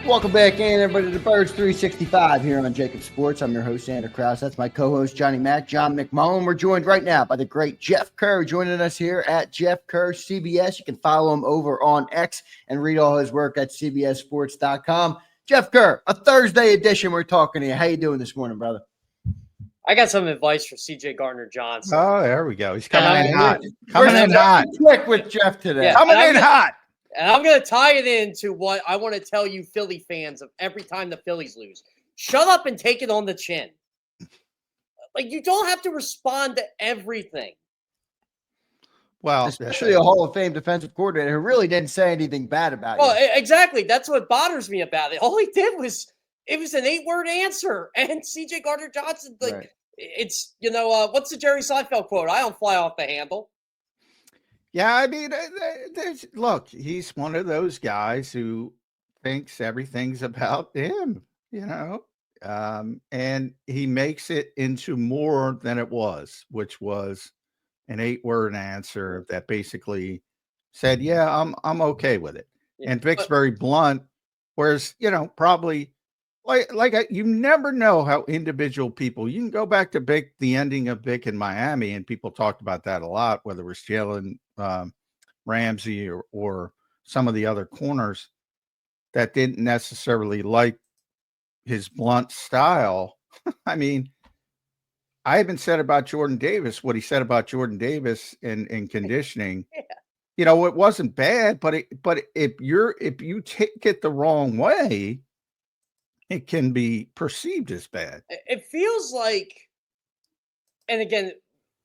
Welcome back in, everybody, to Birds 365 here on JAKIB Sports. I'm your host, Zander Krause. That's my co-host, Johnny Mack, John McMullen. We're joined right now by the great Jeff Kerr, joining us here at Jeff Kerr CBS. You can follow him over on X and read all his work at cbssports.com. Jeff Kerr, a Thursday edition. We're talking to you. How you doing this morning, brother? I got some advice for CJ Gardner-Johnson. Oh, there we go. He's coming in hot. Quick with Jeff today. Yeah, coming in hot. And I'm going to tie it into what I want to tell you Philly fans of every time the Phillies lose. Shut up and take it on the chin. Like, you don't have to respond to everything. Well, especially a Hall of Fame defensive coordinator who really didn't say anything bad about you. Well, exactly. That's what bothers me about it. All he did was, it was an 8-word answer. And CJ Gardner-Johnson, like, right. It's, what's the Jerry Seinfeld quote? I don't fly off the handle. Yeah, I mean, look, he's one of those guys who thinks everything's about him, and he makes it into more than it was, which was an 8-word answer that basically said, yeah, I'm okay with it. Yeah, and Vic's very blunt, whereas, probably you never know how individual people, you can go back to Vic, the ending of Vic in Miami, and people talked about that a lot, whether it was Jalen, Ramsey or some of the other corners that didn't necessarily like his blunt style. I mean, I haven't said about Jordan Davis what he said about Jordan Davis in conditioning. Yeah. It wasn't bad, but if you take it the wrong way, it can be perceived as bad. It feels like, and again,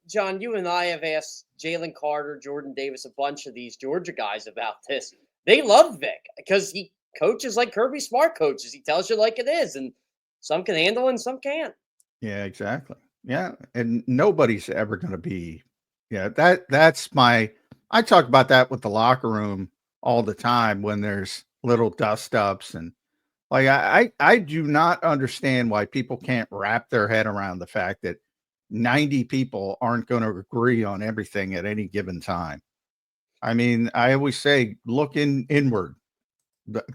John, you and I have asked Jalen Carter, Jordan Davis, a bunch of these Georgia guys about this. They love Vic because he coaches like Kirby Smart coaches. He tells you like it is, and some can handle it and some can't. Yeah, exactly. Yeah, and nobody's ever going to be. Yeah, I talk about that with the locker room all the time when there's little dust ups and. Like, I do not understand why people can't wrap their head around the fact that 90 people aren't going to agree on everything at any given time. I mean, I always say, look inward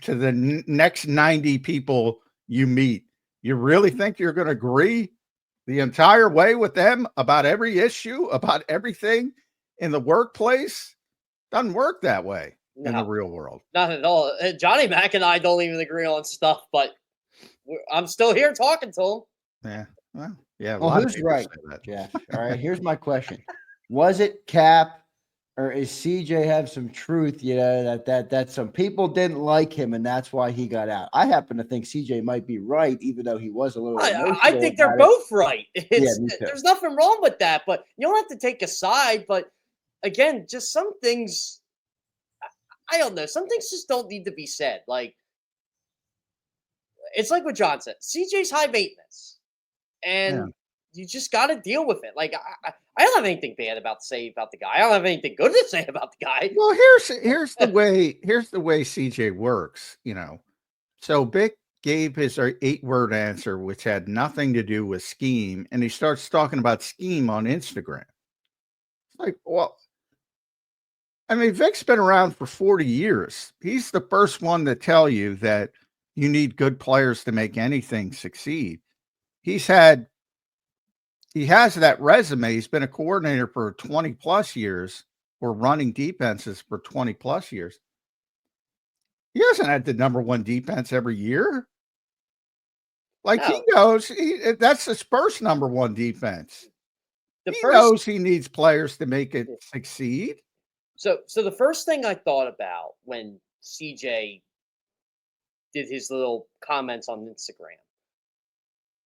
to the next 90 people you meet. You really think you're going to agree the entire way with them about every issue, about everything in the workplace? Doesn't work that way. In the real world. Not at all. Johnny Mack and I don't even agree on stuff, but I'm still here talking to him. Yeah. Well, yeah. Well, who's right? Yeah. All right. Here's my question. Was it Cap or is CJ have some truth, that some people didn't like him and that's why he got out? I happen to think CJ might be right, even though he was a little I think they're both right. There's nothing wrong with that, but you don't have to take a side. But again, just some things, I don't know. Some things just don't need to be said. Like, it's like what John said. CJ's high maintenance, and you just got to deal with it. Like, I don't have anything bad to say about the guy. I don't have anything good to say about the guy. Well, here's the way CJ works. So Vic gave his 8-word answer, which had nothing to do with scheme, and he starts talking about scheme on Instagram. It's like, well. I mean, Vic's been around for 40 years. He's the first one to tell you that you need good players to make anything succeed. He has that resume. He's been a coordinator for 20 plus years or running defenses for 20 plus years. He hasn't had the number 1 defense every year. Like, he knows that's his first number 1 defense. He knows he needs players to make it succeed. So the first thing I thought about when CJ did his little comments on Instagram,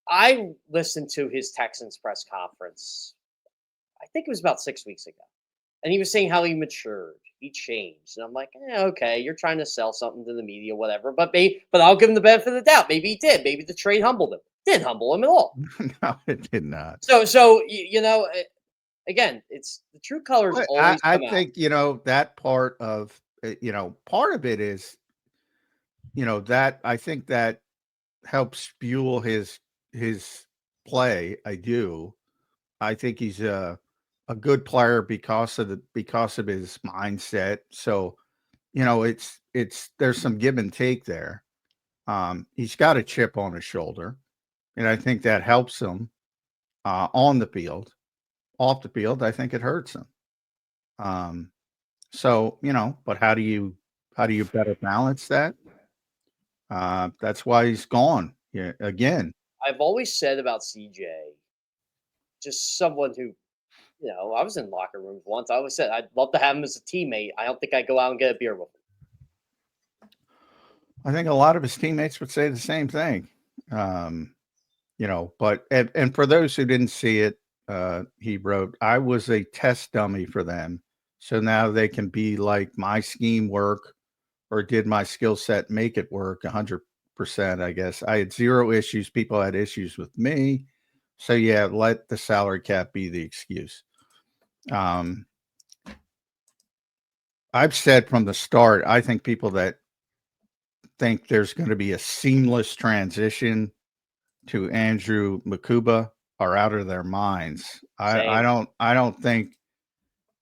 I listened to his Texans press conference. I think it was about 6 weeks ago. And he was saying how he matured. He changed. And I'm like, okay, you're trying to sell something to the media, whatever. But I'll give him the benefit of the doubt. Maybe he did. Maybe the trade humbled him. Didn't humble him at all. No, it did not. So again, it's the true colors always I think, that part of it is, that I think that helps fuel his play. I do. I think he's a good player because of his mindset. So, there's some give and take there. He's got a chip on his shoulder, and I think that helps him on the field. Off the field, I think it hurts him. So, but how do you better balance that? That's why he's gone. Yeah, again. I've always said about CJ, just someone who, I was in locker rooms once. I always said I'd love to have him as a teammate. I don't think I'd go out and get a beer with him. I think a lot of his teammates would say the same thing. But and for those who didn't see it, he wrote, "I was a test dummy for them. So now they can be like my scheme work, or did my skill set make it work 100%, I guess. I had zero issues. People had issues with me. So yeah, let the salary cap be the excuse." I've said from the start, I think people that think there's going to be a seamless transition to Andrew Makuba are out of their minds. I don't think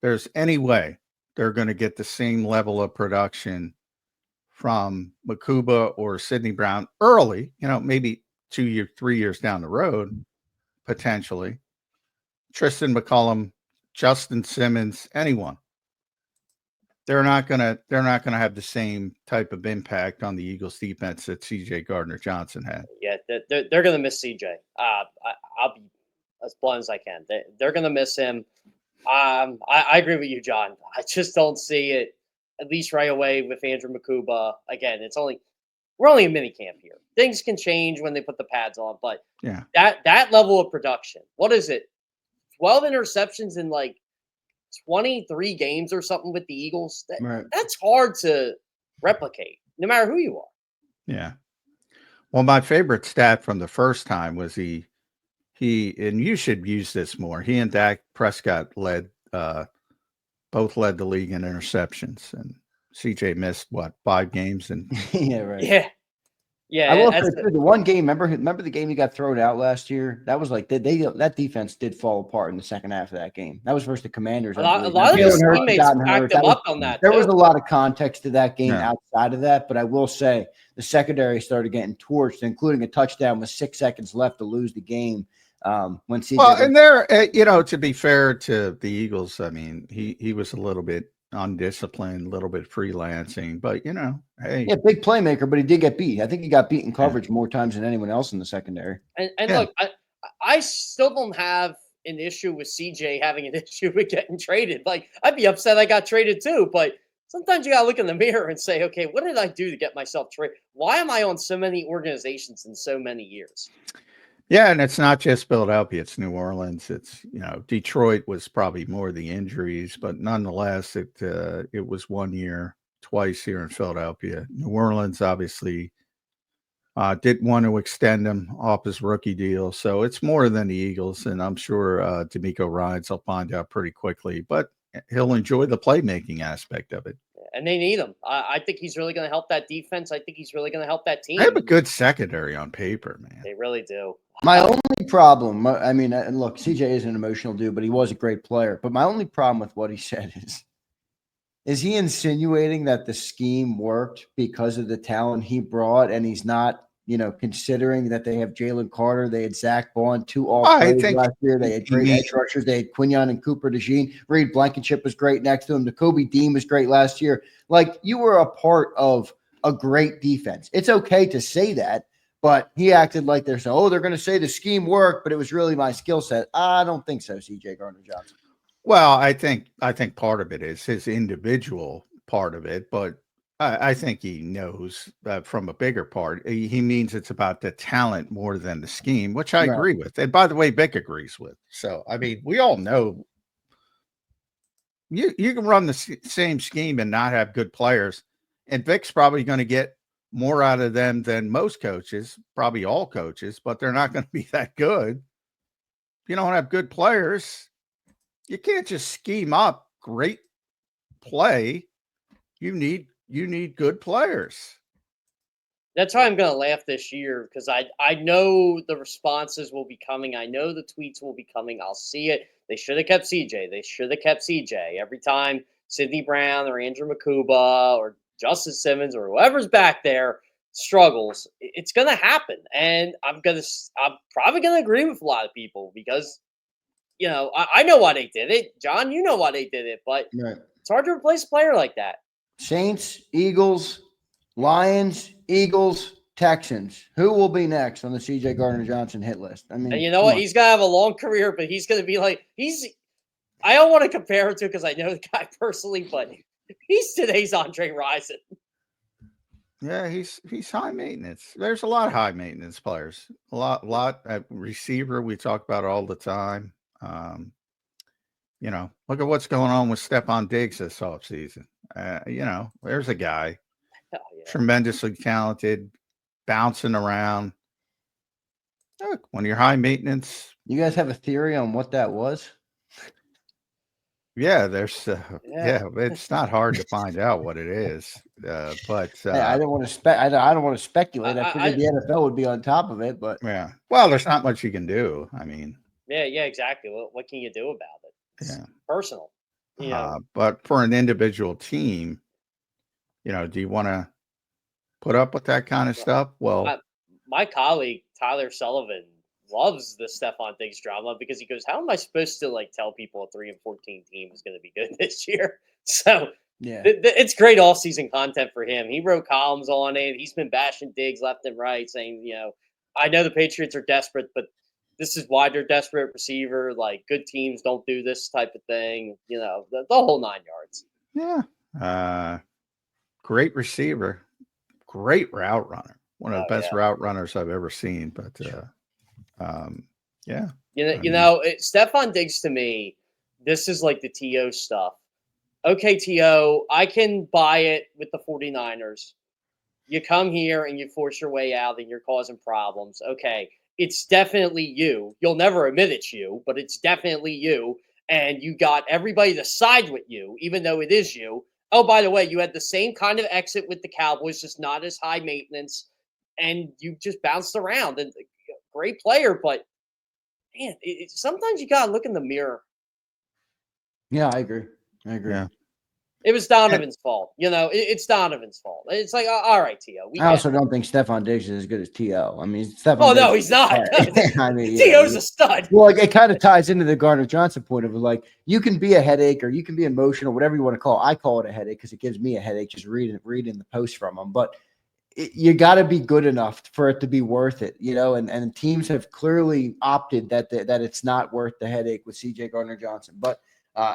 there's any way they're going to get the same level of production from Makuba or Sidney Brown early, maybe 2 years, 3 years down the road, potentially. Tristan McCullum, Justin Simmons, anyone. They're not gonna have the same type of impact on the Eagles defense that CJ Gardner-Johnson had. Yeah, they're gonna miss CJ. I'll be as blunt as I can. They're gonna miss him. I agree with you, John. I just don't see it, at least right away, with Andrew Makuba. Again, we're only in minicamp here. Things can change when they put the pads on, but yeah, that level of production. What is it? 12 interceptions in like 23 games or something with the Eagles. That's hard to replicate, no matter who you are. Yeah. Well, my favorite stat from the first time was he and you should use this more. He and Dak Prescott both led the league in interceptions, and CJ missed 5 games and yeah, right. Yeah. I will say the one game. Remember the game he got thrown out last year? That was like that defense did fall apart in the second half of that game. That was versus the Commanders. A lot of his teammates backed him up on that. There was a lot of context to that game outside of that, but I will say the secondary started getting torched, including a touchdown with 6 seconds left to lose the game. When CJ and there, to be fair to the Eagles, I mean, he was a little bit undisciplined, a little bit freelancing, but hey, yeah, big playmaker, but he did get beat. I think he got beat in coverage more times than anyone else in the secondary. And look, I still don't have an issue with CJ having an issue with getting traded. Like, I'd be upset I got traded too, but sometimes you gotta look in the mirror and say, okay, what did I do to get myself traded? Why am I on so many organizations in so many years? Yeah, and it's not just Philadelphia, it's New Orleans. It's, Detroit was probably more the injuries, but nonetheless, it was 1 year, twice here in Philadelphia. New Orleans obviously didn't want to extend him off his rookie deal. So it's more than the Eagles, and I'm sure D'Amico Ryans will find out pretty quickly, but he'll enjoy the playmaking aspect of it. And they need him. I think he's really going to help that defense. I think he's really going to help that team. They have a good secondary on paper, man. They really do. My only problem, I mean, and look, CJ is an emotional dude, but he was a great player. But my only problem with what he said is he insinuating that the scheme worked because of the talent he brought, and he's not, considering that they have Jalen Carter, they had Zach Bond, 2 all-pros last year, they had great edge rushers, they had Quinion and Cooper DeJean, Reed Blankenship was great next to him, Nakobe Dean was great last year. Like, you were a part of a great defense. It's okay to say that, but he acted like they're going to say the scheme worked, but it was really my skill set. I don't think so, CJ Gardner-Johnson. Well, I think part of it is his individual part of it, but I think he knows from a bigger part. He means it's about the talent more than the scheme, which I agree with. And by the way, Vic agrees with. So, I mean, we all know you can run the same scheme and not have good players. And Vic's probably going to get more out of them than most coaches, probably all coaches, but they're not going to be that good. If you don't have good players, you can't just scheme up great play. You need good players. That's why I'm going to laugh this year, because I know the responses will be coming. I know the tweets will be coming. I'll see it. They should have kept CJ. They should have kept CJ. Every time Sidney Brown or Andrew Makuba or Justin Simmons or whoever's back there struggles, it's going to happen. And I'm probably going to agree with a lot of people because, I know why they did it. John, you know why they did it, but Right. it's hard to replace a player like that. Saints, Eagles, Lions, Eagles, Texans. Who will be next on the CJ Gardner-Johnson hit list? I mean, And you know what? He's going to have a long career, but he's going to be like, I don't want to compare him to because I know the guy personally, but he's today's Andre Rison. Yeah, he's high maintenance. There's a lot of high maintenance players. A lot at receiver. We talk about it all the time. Look at what's going on with Stephon Diggs this offseason. There's a guy, tremendously talented, bouncing around. Look, when you're high maintenance. You guys have a theory on what that was? Yeah, there's it's not hard to find out what it is. But I don't want to I don't want to speculate. I figured the NFL would be on top of it, but yeah. Well, there's not much you can do. I mean, yeah, exactly. What can you do about it? It's personal. But for an individual team, do you want to put up with that kind of stuff? Well, my colleague Tyler Sullivan loves the Stephon Diggs drama because he goes, "How am I supposed to tell people a 3-14 team is going to be good this year?" So yeah, it's great off-season content for him. He wrote columns on it. He's been bashing Diggs left and right, saying, I know the Patriots are desperate, but this is why they're desperate receiver. Good teams don't do this type of thing. The whole 9 yards. Yeah. Great receiver, great route runner. One of the best route runners I've ever seen. But yeah. Stephon Diggs to me, this is like the T.O. stuff. Okay, T.O., I can buy it with the 49ers. You come here and you force your way out and you're causing problems. Okay, it's definitely you. You'll never admit it's you, but it's definitely you. And you got everybody to side with you, even though it is you. Oh, by the way, you had the same kind of exit with the Cowboys, just not as high maintenance. And you just bounced around. And great player, but man, sometimes you got to look in the mirror. Yeah, I agree. Yeah. It was Donovan's fault. It's Donovan's fault. It's like, all right, T.O. I also don't think Stephon Diggs is as good as T.O. I mean, Stephon. Oh, no, he's not. I mean, T.O.'s a stud. Well, it kind of ties into the Gardner-Johnson point of you can be a headache or you can be emotional, whatever you want to call it. I call it a headache because it gives me a headache just reading the post from him. But you got to be good enough for it to be worth it, and teams have clearly opted that it's not worth the headache with CJ Gardner-Johnson. But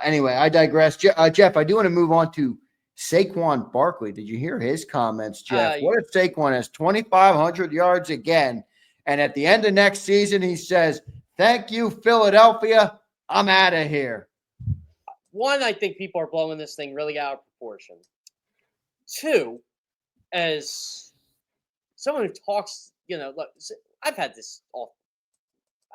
anyway, I digress. Jeff, I do want to move on to Saquon Barkley. Did you hear his comments, Jeff? What if Saquon has 2,500 yards again, and at the end of next season he says, "Thank you, Philadelphia. I'm out of here." One, I think people are blowing this thing really out of proportion. Two, as someone who talks, look, I've had this off.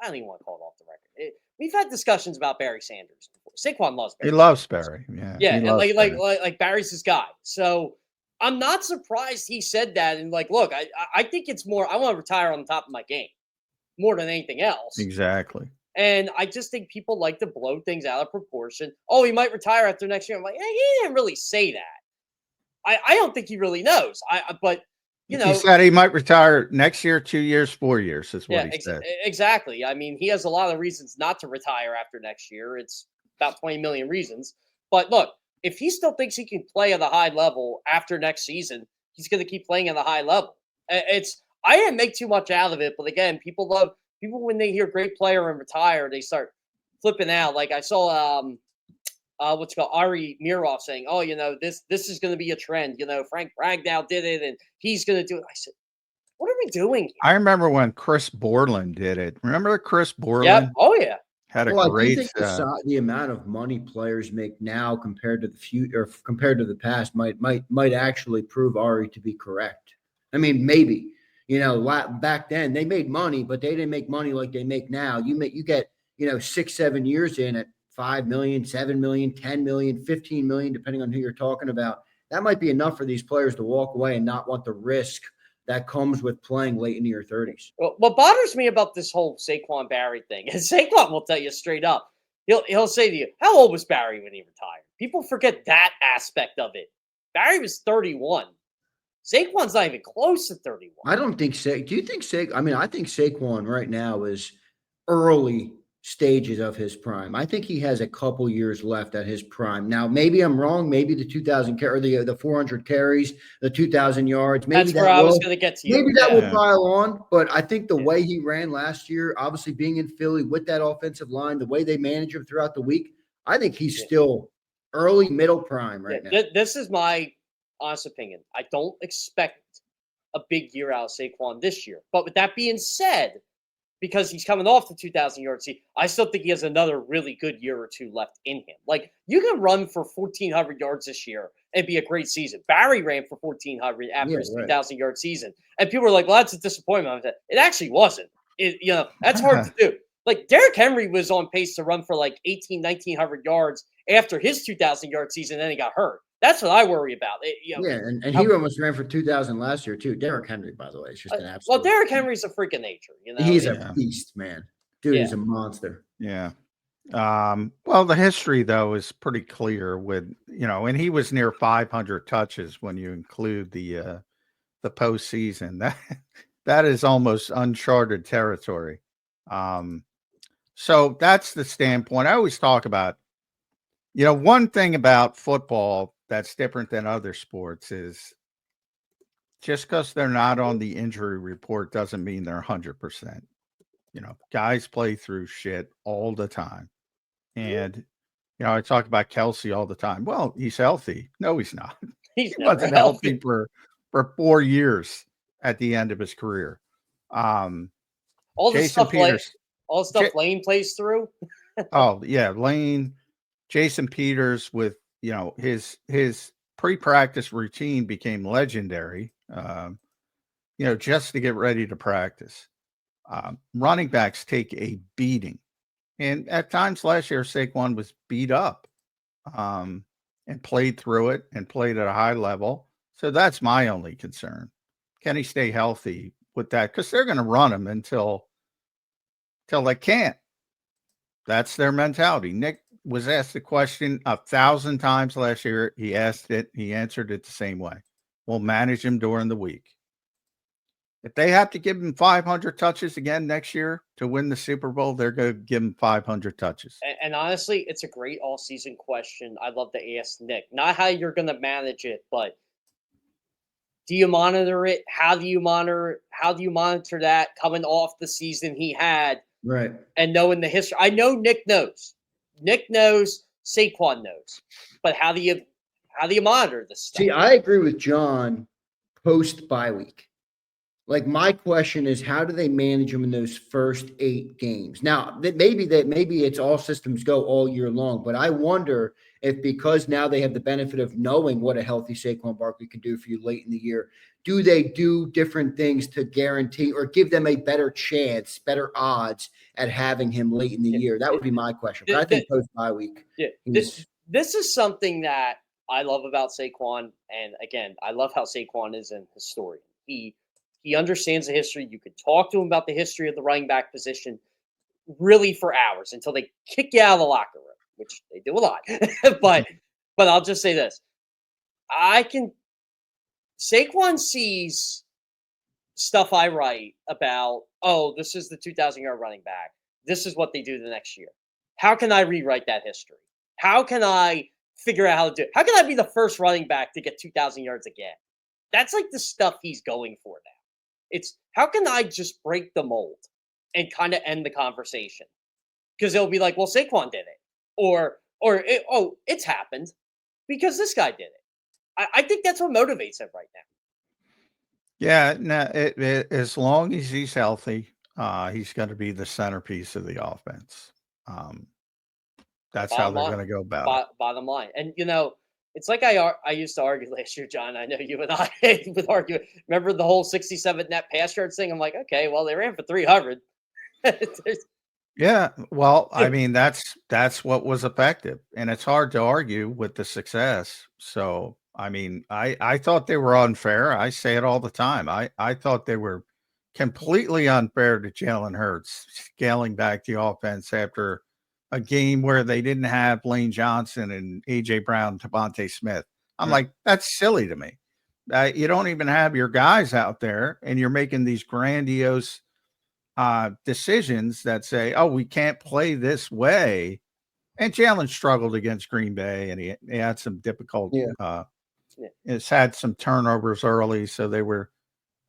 I don't even want to call it off the record. We've had discussions about Barry Sanders before. Saquon loves Barry. He loves Barry. Yeah. Yeah, and like Barry's his guy. So I'm not surprised he said that. And look, I think it's more. I want to retire on the top of my game more than anything else. Exactly. And I just think people like to blow things out of proportion. Oh, he might retire after next year. I'm like, he didn't really say that. I don't think he really knows. But he said he might retire next year, 2 years, 4 years is what he said. Exactly. I mean, he has a lot of reasons not to retire after next year. It's about 20 million reasons. But look, if he still thinks he can play at a high level after next season, he's going to keep playing at a high level. I didn't make too much out of it, but again, people when they hear great player and retire, they start flipping out. Like I saw what's called Ari Mirov saying, "Oh, this is going to be a trend. Frank Ragnow did it, and he's going to do it." I said, "What are we doing here?" I remember when Chris Borland did it. Remember Chris Borland? Yep. Oh yeah. Had a great. I think the amount of money players make now compared to the future, or compared to the past, might actually prove Ari to be correct. I mean, maybe back then they made money, but they didn't make money like they make now. You get 6-7 years in at 5 million, 7 million, 10 million, 15 million, depending on who you're talking about. That might be enough for these players to walk away and not want the risk that comes with playing late into your 30s. Well, what bothers me about this whole Saquon Barry thing is Saquon will tell you straight up. He'll say to you, "How old was Barry when he retired?" People forget that aspect of it. Barry was 31. Saquon's not even close to 31. I don't think do you think I mean, I think Saquon right now is early stages of his prime. I think he has a couple years left at his prime. Now, maybe I'm wrong. Maybe the 2,000 or the 400 carries, the 2,000 yards. Maybe that's where I was going to get to you. Maybe that will pile on. But I think the way he ran last year, obviously being in Philly with that offensive line, the way they manage him throughout the week, I think he's still early middle prime right now. This is my honest opinion. I don't expect a big year out of Saquon this year. But with that being said, because he's coming off the 2,000 yards, I still think he has another really good year or two left in him. Like, you can run for 1,400 yards this year and be a great season. Barry ran for 1,400 after his 2,000 yard season, and people were like, "Well, that's a disappointment." It actually wasn't. That's hard to do. Like, Derrick Henry was on pace to run for like 1,900 yards after his 2,000 yard season, and then he got hurt. That's what I worry about. And he almost ran for 2,000 last year too. Derrick Henry, by the way, is just an absolute. Well, Derrick Henry's a freak of nature. He's a beast, man. Dude, he's a monster. Yeah. Well, the history though is pretty clear with and he was near 500 touches when you include the postseason. That is almost uncharted territory. So that's the standpoint. I always talk about. One thing about football that's different than other sports is just because they're not on the injury report doesn't mean they're 100%. Guys play through shit all the time. And, I talk about Kelsey all the time. Well, he's healthy. No, he's not. He wasn't healthy for 4 years at the end of his career. All the stuff Lane plays through. Oh, yeah. Lane, Jason Peters with, his pre-practice routine became legendary, just to get ready to practice. Running backs take a beating. And at times last year, Saquon was beat up and played through it and played at a high level. So that's my only concern. Can he stay healthy with that? Because they're going to run him until they can't. That's their mentality. Nick was asked the question 1,000 times last year. He asked it. He answered it the same way. We'll manage him during the week. If they have to give him 500 touches again next year to win the Super Bowl, they're going to give him 500 touches. And honestly, it's a great all-season question. I'd love to ask Nick. Not how you're going to manage it, but do you monitor it? How do you monitor that coming off the season he had? Right. And knowing the history. I know Nick knows. Nick knows, Saquon knows. But how do you monitor this stuff? See, I agree with John post bye week. Like, my question is, how do they manage them in those first 8 games? Now, maybe it's all systems go all year long, but I wonder if, because now they have the benefit of knowing what a healthy Saquon Barkley can do for you late in the year, do they do different things to guarantee or give them a better chance, better odds at having him late in the year? That would be my question. But I think post bye week. Yeah, this is something that I love about Saquon, and again, I love how Saquon is an historian. He understands the history. You could talk to him about the history of the running back position really for hours until they kick you out of the locker room, which they do a lot. but I'll just say this. Saquon sees stuff I write about, this is the 2,000-yard running back. This is what they do the next year. How can I rewrite that history? How can I figure out how to do it? How can I be the first running back to get 2,000 yards again? That's like the stuff he's going for now. It's how can I just break the mold and kind of end the conversation? Because they'll be like, well, Saquon did it. Or it's happened because this guy did it. I think that's what motivates him right now. Yeah, no, as long as he's healthy, he's going to be the centerpiece of the offense. That's how they're going to go about it. Bottom line. And, it's like I used to argue last year, John. I know you and I would argue. Remember the whole 67 net pass yards thing? I'm like, okay, well, they ran for 300. Yeah, well, I mean, that's what was effective. And it's hard to argue with the success. So, I mean, I thought they were unfair. I say it all the time. I thought they were completely unfair to Jalen Hurts, scaling back the offense after a game where they didn't have Lane Johnson and A.J. Brown, Devontae Smith. I'm like, that's silly to me. You don't even have your guys out there, and you're making these grandiose decisions that say, "Oh, we can't play this way." And Jalen struggled against Green Bay, and he had some difficult. It's had some turnovers early, so they were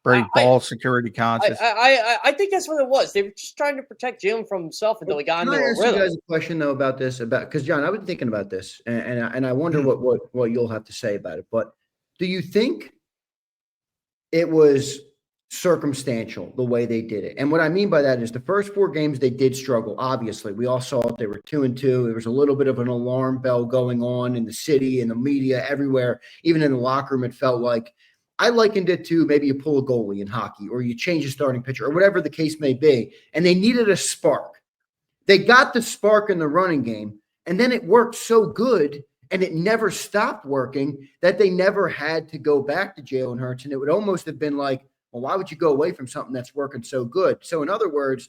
very ball security conscious. I think that's what it was. They were just trying to protect Jalen from himself until he got into a rhythm. Can I ask you guys a question though about this? Because John, I've been thinking about this, and I wonder what you'll have to say about it. But do you think it was circumstantial the way they did it? And what I mean by that is the first 4 games they did struggle. Obviously, we all saw it. They were 2-2. There was a little bit of an alarm bell going on in the city, in the media, everywhere. Even in the locker room, it felt like. I likened it to maybe you pull a goalie in hockey or you change a starting pitcher or whatever the case may be, and they needed a spark. They got the spark in the running game, and then it worked so good, and it never stopped working that they never had to go back to Jalen Hurts, and it would almost have been like, well, why would you go away from something that's working so good? So in other words,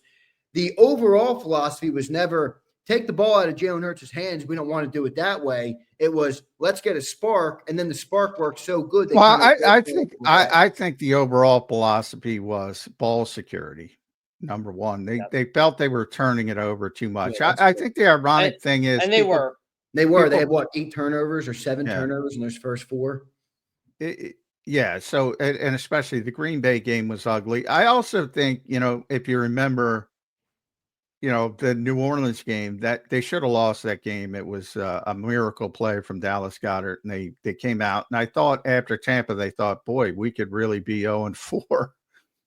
the overall philosophy was never take the ball out of Jalen Hurts' hands. We don't want to do it that way. It was let's get a spark, and then the spark worked so good. Well, I think the overall philosophy was ball security. Number one, they felt they were turning it over too much. I think the ironic thing is, and they were. They had what, 8 turnovers or 7 turnovers in those first 4. Yeah. So, and especially the Green Bay game was ugly. I also think, if you remember, the New Orleans game, that they should have lost that game. It was a miracle play from Dallas Goedert, and they came out. And I thought after Tampa, they thought, boy, we could really be 0-4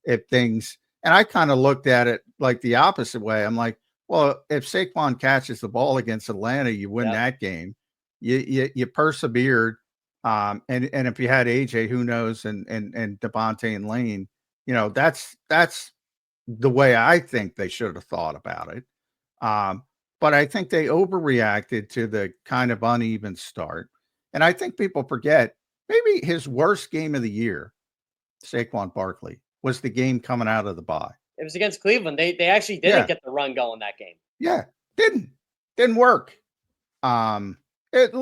if things. And I kind of looked at it like the opposite way. I'm like, well, if Saquon catches the ball against Atlanta, you win that game. You persevered. And if you had AJ, who knows, and Devontae and Lane, that's the way I think they should have thought about it. But I think they overreacted to the kind of uneven start. And I think people forget maybe his worst game of the year, Saquon Barkley, was the game coming out of the bye. It was against Cleveland. They actually didn't get the run going that game. Yeah, didn't work. It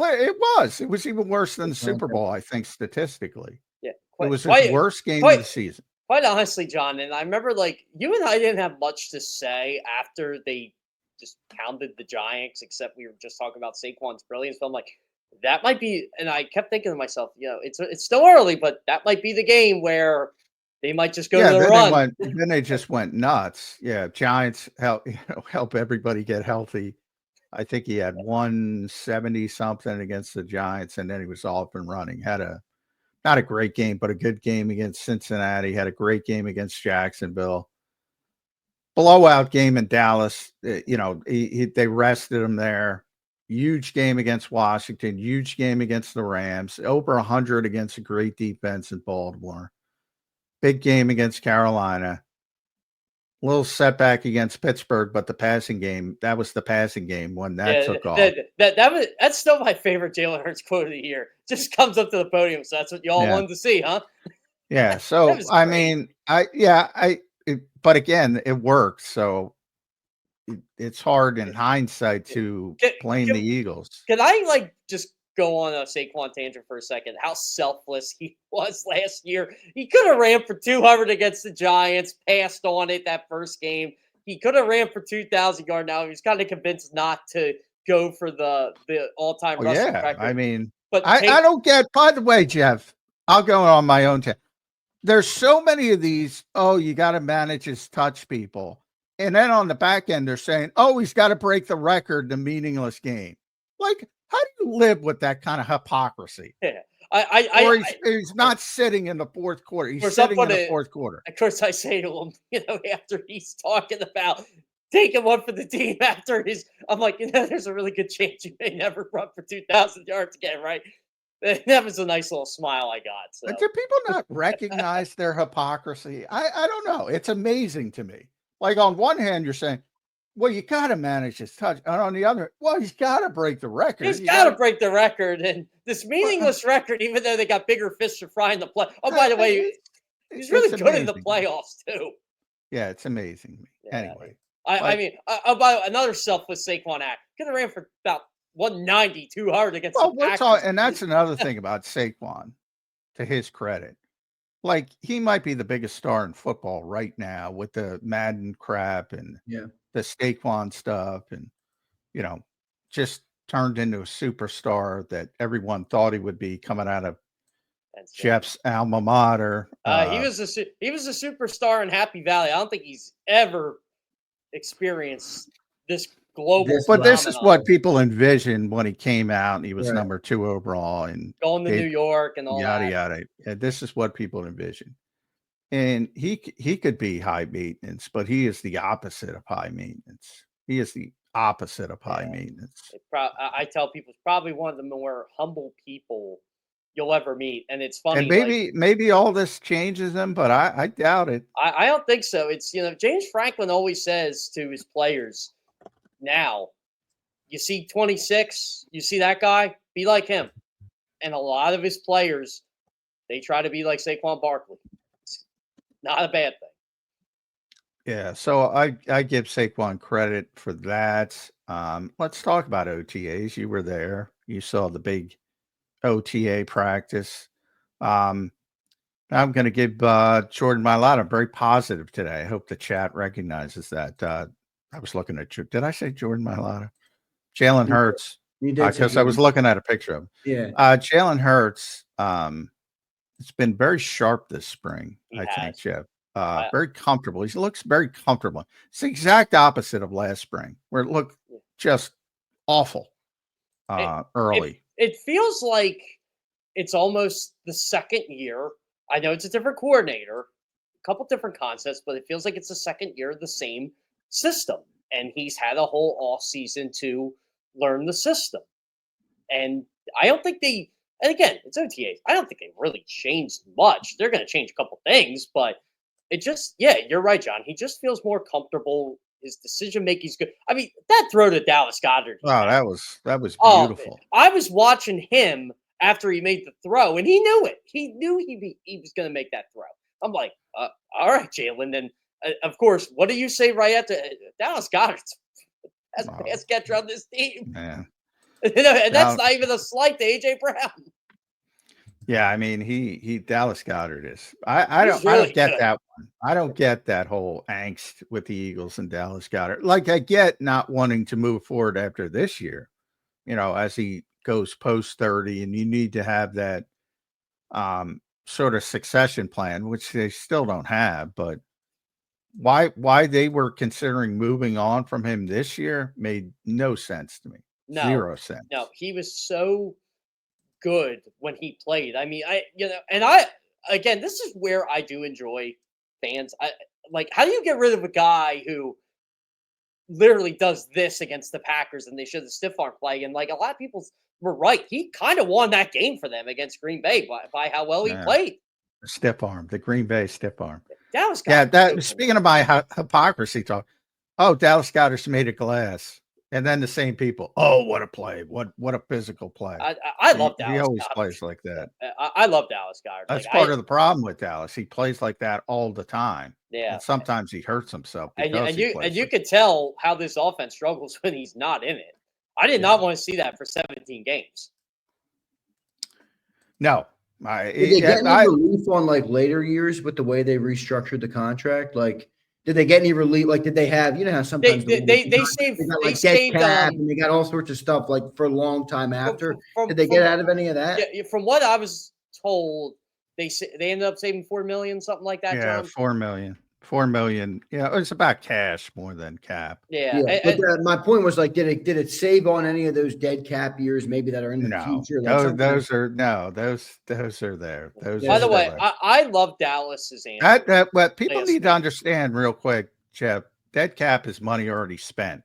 was even worse than the Super Bowl, I think, statistically. Yeah, it was his worst game of the season. Quite honestly, John, and I remember you and I didn't have much to say after they just pounded the Giants, except we were just talking about Saquon's brilliance. So I'm like, that might be, and I kept thinking to myself, it's still early, but that might be the game where they might just go to the run. Then they just went nuts. Yeah, Giants help everybody get healthy. I think he had 170 something against the Giants, and then he was off and running. Had not a great game, but a good game against Cincinnati. Had a great game against Jacksonville. Blowout game in Dallas. They rested him there. Huge game against Washington. Huge game against the Rams. Over 100 against a great defense in Baltimore. Big game against Carolina. Little setback against Pittsburgh, but the passing game, that was the passing game when that took off. That's still my favorite Jalen Hurts quote of the year. Just comes up to the podium, so that's what y'all wanted to see, huh? Yeah. So I mean, but again, it worked. So it's hard in hindsight to blame the Eagles. Can I just go on a Saquon tangent for a second? How selfless he was last year. He could have ran for 200 against the Giants, passed on it that first game. He could have ran for 2,000 yards. Now he's kind of convinced not to go for the all-time rushing record. I mean, but I don't get. By the way, Jeff, I'll go on my own. There's so many of these. Oh, you got to manage his touch people, and then on the back end, they're saying, "Oh, he's got to break the record, the meaningless game." Like, how do you live with that kind of hypocrisy? Yeah, he's not sitting in the fourth quarter. He's sitting in the fourth quarter. Of course, I say to him, after he's talking about taking one for the team after I'm like, there's a really good chance you may never run for 2,000 yards again, right? That was a nice little smile I got. So. But do people not recognize their hypocrisy? I don't know. It's amazing to me. Like on one hand, you're saying, well, you got to manage his touch. And on the other, well, he's got to break the record. He's got to break the record. And this meaningless record, even though they got bigger fish to fry in the play. Oh, by the way, he's really good in the playoffs, too. Yeah, it's amazing. Yeah. Anyway. I mean, by another selfless Saquon act. Could have ran for about 190 too hard against the Packers. And that's another thing about Saquon. to his credit. Like, he might be the biggest star in football right now with the Madden crap and Yeah. the Saquon stuff, and, you know, just turned into a superstar that everyone thought he would be coming out of Jeff's alma mater. He was a superstar in Happy Valley. I don't think he's ever experienced this global. But this is what people envisioned when he came out and he was Right. number 2 overall and going to New York and all yada that. yada. And this is what people envisioned. And he could be high maintenance, but he is the opposite of high maintenance. He is the opposite of high maintenance. I tell people it's probably one of the more humble people you'll ever meet. And it's funny. And maybe all this changes him, but I doubt it. I don't think so. It's, James Franklin always says to his players, now, you see 26, you see that guy, be like him. And a lot of his players, they try to be like Saquon Barkley. It's not a bad thing. Yeah, so I give Saquon credit for that. Let's talk about OTAs. You were there. You saw the big OTA practice. I'm going to give Jordan Mailata very positive today. I hope the chat recognizes that. I was looking at you. Did I say Jordan Mailata? Jalen Hurts. You did, because I was looking at a picture of him. Yeah. Jalen Hurts. It's been very sharp this spring. I think, Jeff. Very comfortable. He looks very comfortable. It's the exact opposite of last spring, where it looked just awful early. It feels like it's almost the second year. I know it's a different coordinator, a couple different concepts, but it feels like it's the second year of the same system. And he's had a whole off season to learn the system. And I don't think and again, it's OTAs. I don't think they really changed much. They're going to change a couple things, but it just, you're right, John. He just feels more comfortable. His decision making is good. I mean, that throw to Dallas Goedert. Oh, that was beautiful. I was watching him after he made the throw, and he knew it. He knew he was going to make that throw. I'm like, all right, Jalen. And of course, what do you say right after Dallas Goedert's best pass catcher on this team? Man. And that's not even a slight to AJ Brown. Yeah, I mean, he Dallas Goedert is. I don't get that one. I don't get that whole angst with the Eagles and Dallas Goedert. Like, I get not wanting to move forward after this year, as he goes post 30, and you need to have that sort of succession plan, which they still don't have. But why they were considering moving on from him this year made no sense to me. No, 0 sense. No, he was so good when he played. I mean, again, this is where I do enjoy fans. How do you get rid of a guy who literally does this against the Packers and they show the stiff arm play? And a lot of people were right. He kind of won that game for them against Green Bay by how well he played. The stiff arm, the Green Bay stiff arm. Dallas Goedert. Speaking of my hypocrisy talk, Dallas Goedert's made of glass. And then the same people. Oh, what a play! What a physical play! I love Dallas. He always Goedert. plays like that. I love Dallas Goedert. That's part of the problem with Dallas. He plays like that all the time. Yeah. And sometimes he hurts himself. And you could tell how this offense struggles when he's not in it. I did not want to see that for 17 games. No. Did they get any relief on later years with the way they restructured the contract? Did they get any relief? Did they have, how sometimes they saved cap and they got all sorts of stuff for a long time after. Did they get out of any of that? Yeah, from what I was told, they ended up saving $4 million, something like that. Yeah, John? $4 million. $4 million. Yeah, it's about cash more than cap. Yeah. But my point was did it save on any of those dead cap years maybe that are in the future? Those are there. By the way, I love Dallas's answer. What people need to understand real quick, Jeff, dead cap is money already spent.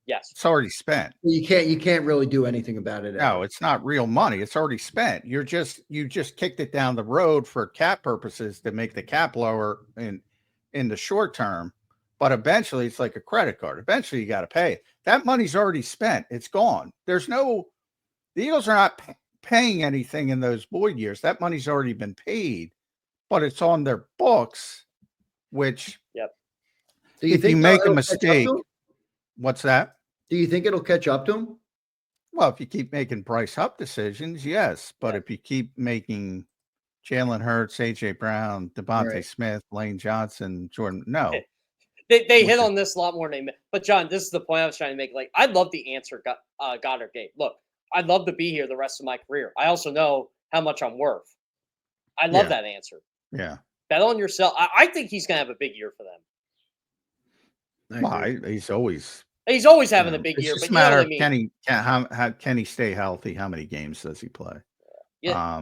Yes. It's already spent. You can't really do anything about it. No, it's not real money. It's already spent. You just kicked it down the road for cap purposes to make the cap lower in the short term, but eventually it's like a credit card. Eventually you got to pay it. That money's already spent. It's gone. The Eagles are not paying anything in those void years. That money's already been paid, but it's on their books, which do you if think you make a mistake, what's that? Do you think it'll catch up to them? Well, if you keep making price up decisions, yes. But if you keep making Jalen Hurts, AJ Brown, Devontae Right. Smith, Lane Johnson, Jordan. No. They hit on this a lot more than they. But John, this is the point I was trying to make. Like, I love the answer Goddard gave. Look, I'd love to be here the rest of my career. I also know how much I'm worth. I love that answer. Yeah. Bet on yourself. I think he's gonna have a big year for them. Well, he's always having a big it's year, just but a you know matter what I of mean. how can he stay healthy? How many games does he play? Yeah.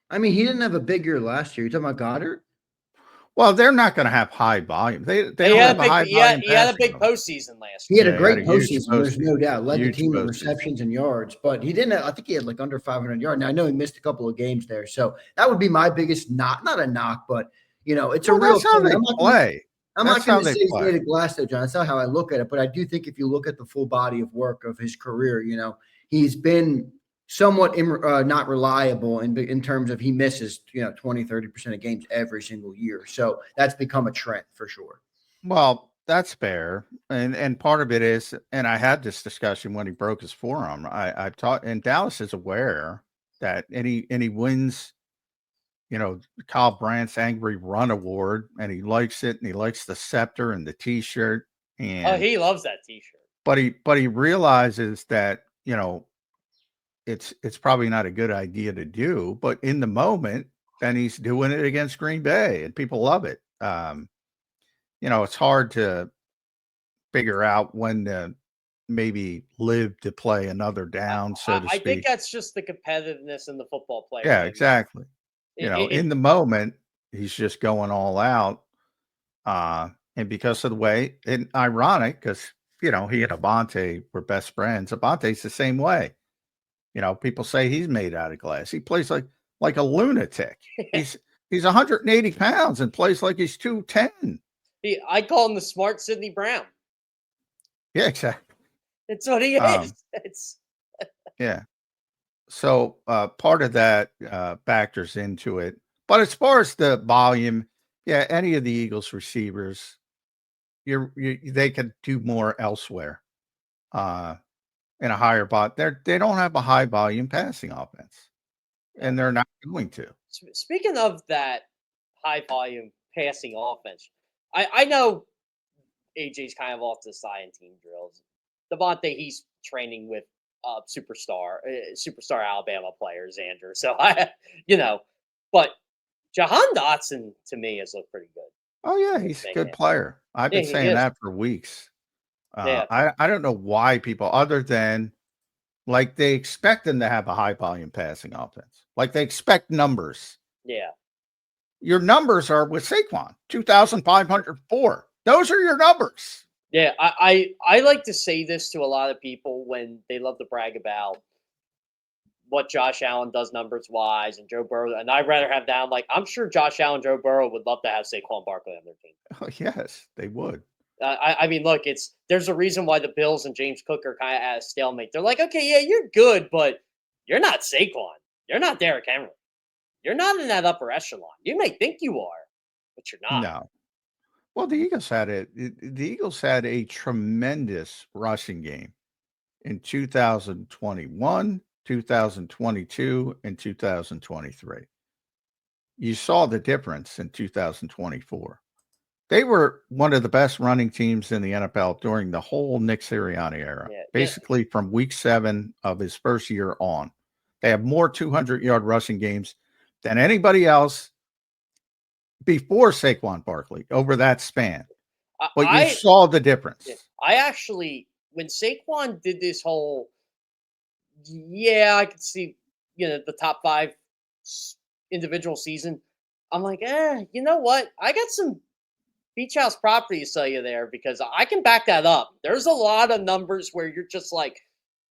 I mean, he didn't have a big year last year. You talking about Goddard? Well, they're not going to have high volume. They don't have a high he volume. had a big postseason last He year. had a great huge postseason. There's no doubt. Led the huge team in postseason. receptions and yards, but he didn't. I think he had like under 500 yards. Now I know he missed a couple of games there, so that would be my biggest not a knock, but it's a real. That's how they play. I'm not going to say he's made a glass though, John. That's not how I look at it, but I do think if you look at the full body of work of his career, he's been somewhat not reliable in terms of he misses 20-30% of games every single year. So that's become a trend for sure. Well, that's fair, and part of it is, and I had this discussion when he broke his forearm. I've taught, and Dallas is aware that any wins, Kyle Brandt's Angry Run Award, and he likes it, and he likes the scepter and the T-shirt, and he loves that T-shirt. But he realizes that it's probably not a good idea to do, but in the moment, then he's doing it against Green Bay, and people love it. It's hard to figure out when to maybe live to play another down, so to speak. I think that's just the competitiveness in the football player. Yeah, exactly. In the moment, he's just going all out. And because of the way, and ironic, because, he and Avante were best friends. Avante's the same way. People say he's made out of glass. He plays like a lunatic. He's 180 pounds and plays like he's 210. I call him the smart Sidney Brown. Yeah, exactly. It's what he is. Yeah. So part of that factors into it. But as far as the volume, any of the Eagles receivers, they could do more elsewhere. In a higher bot, they don't have a high volume passing offense, and they're not going to. Speaking of that high volume passing offense, I know AJ's kind of off to the side in team drills. Devontae, he's training with superstar Alabama player Zander. So but Jahan Dotson to me has looked pretty good. Oh yeah, he's a good player. I've been saying that for weeks. I don't know why people, other than like they expect them to have a high volume passing offense, like they expect numbers. Yeah, your numbers are with Saquon 2,504. Those are your numbers. Yeah, I like to say this to a lot of people when they love to brag about what Josh Allen does numbers wise and Joe Burrow, and I'd rather have that. I'm like, I'm sure Josh Allen, Joe Burrow would love to have Saquon Barkley on their team. Oh, yes, they would. I mean, look, there's a reason why the Bills and James Cook are kind of at a stalemate. They're like, okay, yeah, you're good, but you're not Saquon. You're not Derrick Henry. You're not in that upper echelon. You may think you are, but you're not. No. Well, the Eagles had a tremendous rushing game in 2021, 2022, and 2023. You saw the difference in 2024. They were one of the best running teams in the NFL during the whole Nick Sirianni era, basically from week 7 of his first year on. They have more 200-yard rushing games than anybody else before Saquon Barkley over that span. But you saw the difference. I actually, when Saquon did this whole, I could see, the top 5 individual season. I'm like, you know what? I got some beach house property to sell you there because I can back that up. There's a lot of numbers where you're just like,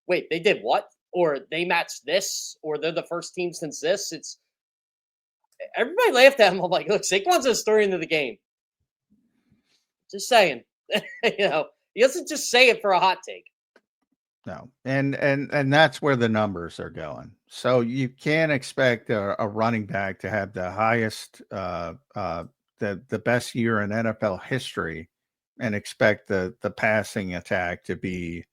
wait, they did what? Or they matched this, or they're the first team since this. Everybody laughed at him. I'm like, look, Saquon's a story into the game. Just saying. He doesn't just say it for a hot take. No. And that's where the numbers are going. So you can't expect a running back to have the highest the best year in NFL history and expect the passing attack to be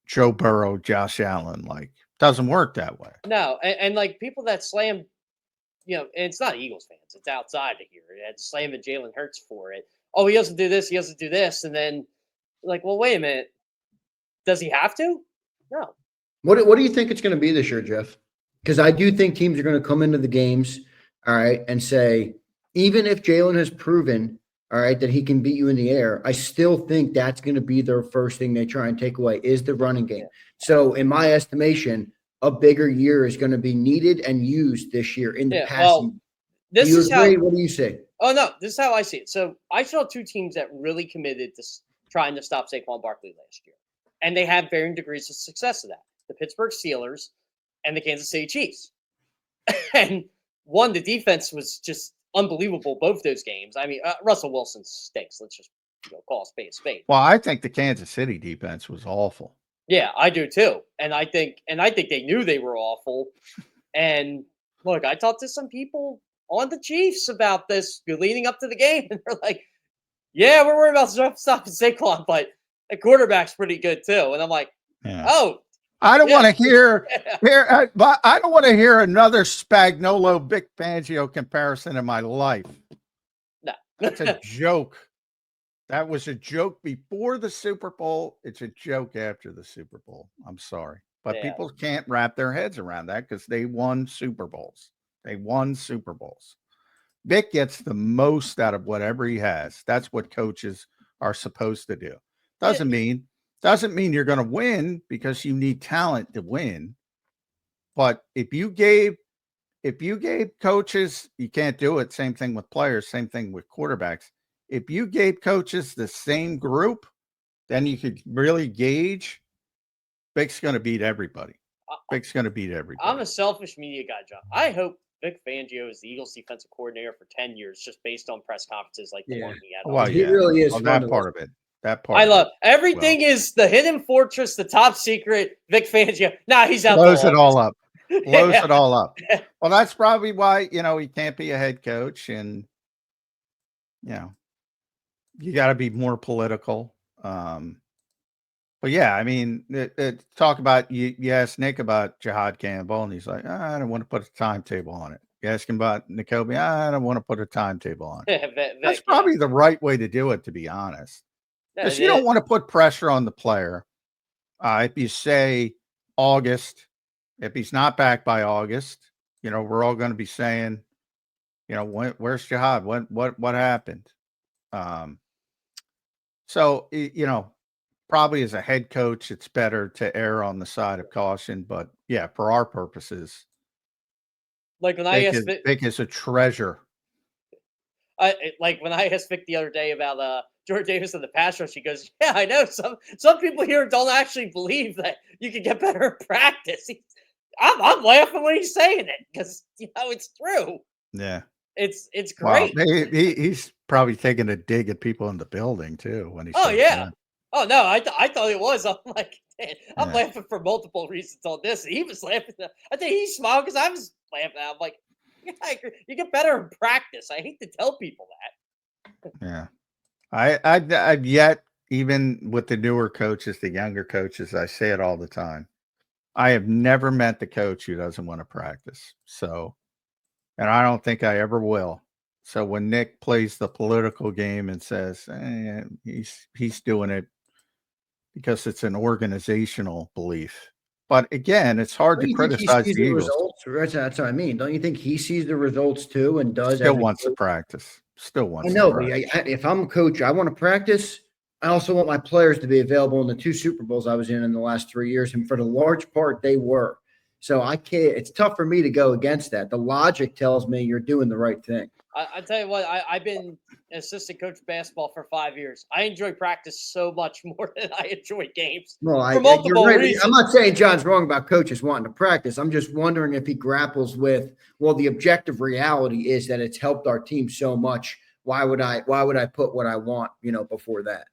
Joe Burrow, Josh Allen. Like, doesn't work that way. No, and like people that slam and it's not Eagles fans. It's outside of here. It's slamming Jalen Hurts for it. Oh, he doesn't do this. He doesn't do this. And then, like, well, wait a minute. Does he have to? No. What do you think it's going to be this year, Jeff? Because I do think teams are going to come into the games, all right, and say, even if Jalen has proven, all right, that he can beat you in the air, I still think that's going to be their first thing they try and take away is the running game. So in my estimation, a bigger year is going to be needed and used this year in the passing. Well, this do you is agree? how. What do you say? Oh no, this is how I see it. So I saw two teams that really committed to trying to stop Saquon Barkley last year, and they had varying degrees of success of that. The Pittsburgh Steelers and the Kansas City Chiefs. And the defense was just unbelievable. Both those games. I mean, Russell Wilson stinks. Let's just call a spade a spade. Well, I think the Kansas City defense was awful. Yeah, I do too. And I think they knew they were awful. And look, I talked to some people on the Chiefs about this leading up to the game, and they're like, "Yeah, we're worried about stopping Saquon, but the quarterback's pretty good too." And I'm like, "Oh, I don't want to hear I don't want to hear another Spagnuolo Vic Fangio comparison in my life. No, that's a joke. That was a joke before the Super Bowl. It's a joke after the Super Bowl. I'm sorry, but people can't wrap their heads around that because they won Super Bowls. They won Super Bowls. Vic gets the most out of whatever he has. That's what coaches are supposed to do. Doesn't mean you're going to win because you need talent to win. But if you gave coaches, you can't do it. Same thing with players, same thing with quarterbacks. If you gave coaches the same group, then you could really gauge Vic's going to beat everybody. Vic's going to beat everybody. I'm a selfish media guy, John. I hope Vic Fangio is the Eagles defensive coordinator for 10 years just based on press conferences like the one he had. Well, he really is. That part of it. That part. I love everything is the hidden fortress, the top secret. Vic Fangio. Nah, he's out. Blows it all up. Blows it all up. Well, that's probably why he can't be a head coach, and you got to be more political. But yeah, I mean, talk about you asked Nick about Jihad Campbell, and he's like, I don't want to put a timetable on it. You ask him about Nakobe, I don't want to put a timetable on it. That's probably the right way to do it, to be honest. Because you don't want to put pressure on the player. If you say August, if he's not back by August, we're all going to be saying, where's Jihad? What happened? So, probably as a head coach, it's better to err on the side of caution. But yeah, for our purposes, like when Vic is a treasure. Like when I asked Vic the other day about George Davis and the pass rush, he goes, "Yeah, I know some people here don't actually believe that you can get better in practice." I'm laughing when he's saying it because it's true. Yeah, it's great. Well, he's probably taking a dig at people in the building too when he. Oh yeah. That. Oh no, I thought it was. I'm like, I'm laughing for multiple reasons on this. He was laughing. I think he smiled because I was laughing. I'm like, yeah, you get better in practice. I hate to tell people that. Yeah, I've yet, even with the newer coaches, the younger coaches, I say it all the time. I have never met the coach who doesn't want to practice. So, and I don't think I ever will. So when Nick plays the political game and says he's doing it because it's an organizational belief. But again, it's hard to criticize the Eagles. That's what I mean. Don't you think he sees the results too and does? Still wants to practice. Still wants. I know, but if I'm a coach, I want to practice. I also want my players to be available in the 2 Super Bowls I was in the last 3 years, and for the large part, they were. So I can't. It's tough for me to go against that. The logic tells me you're doing the right thing. I tell you what, I've been an assistant coach of basketball for 5 years. I enjoy practice so much more than I enjoy games. Well, for multiple reasons. I'm not saying John's wrong about coaches wanting to practice. I'm just wondering if he grapples with, well, the objective reality is that it's helped our team so much. Why would I put what I want, before that?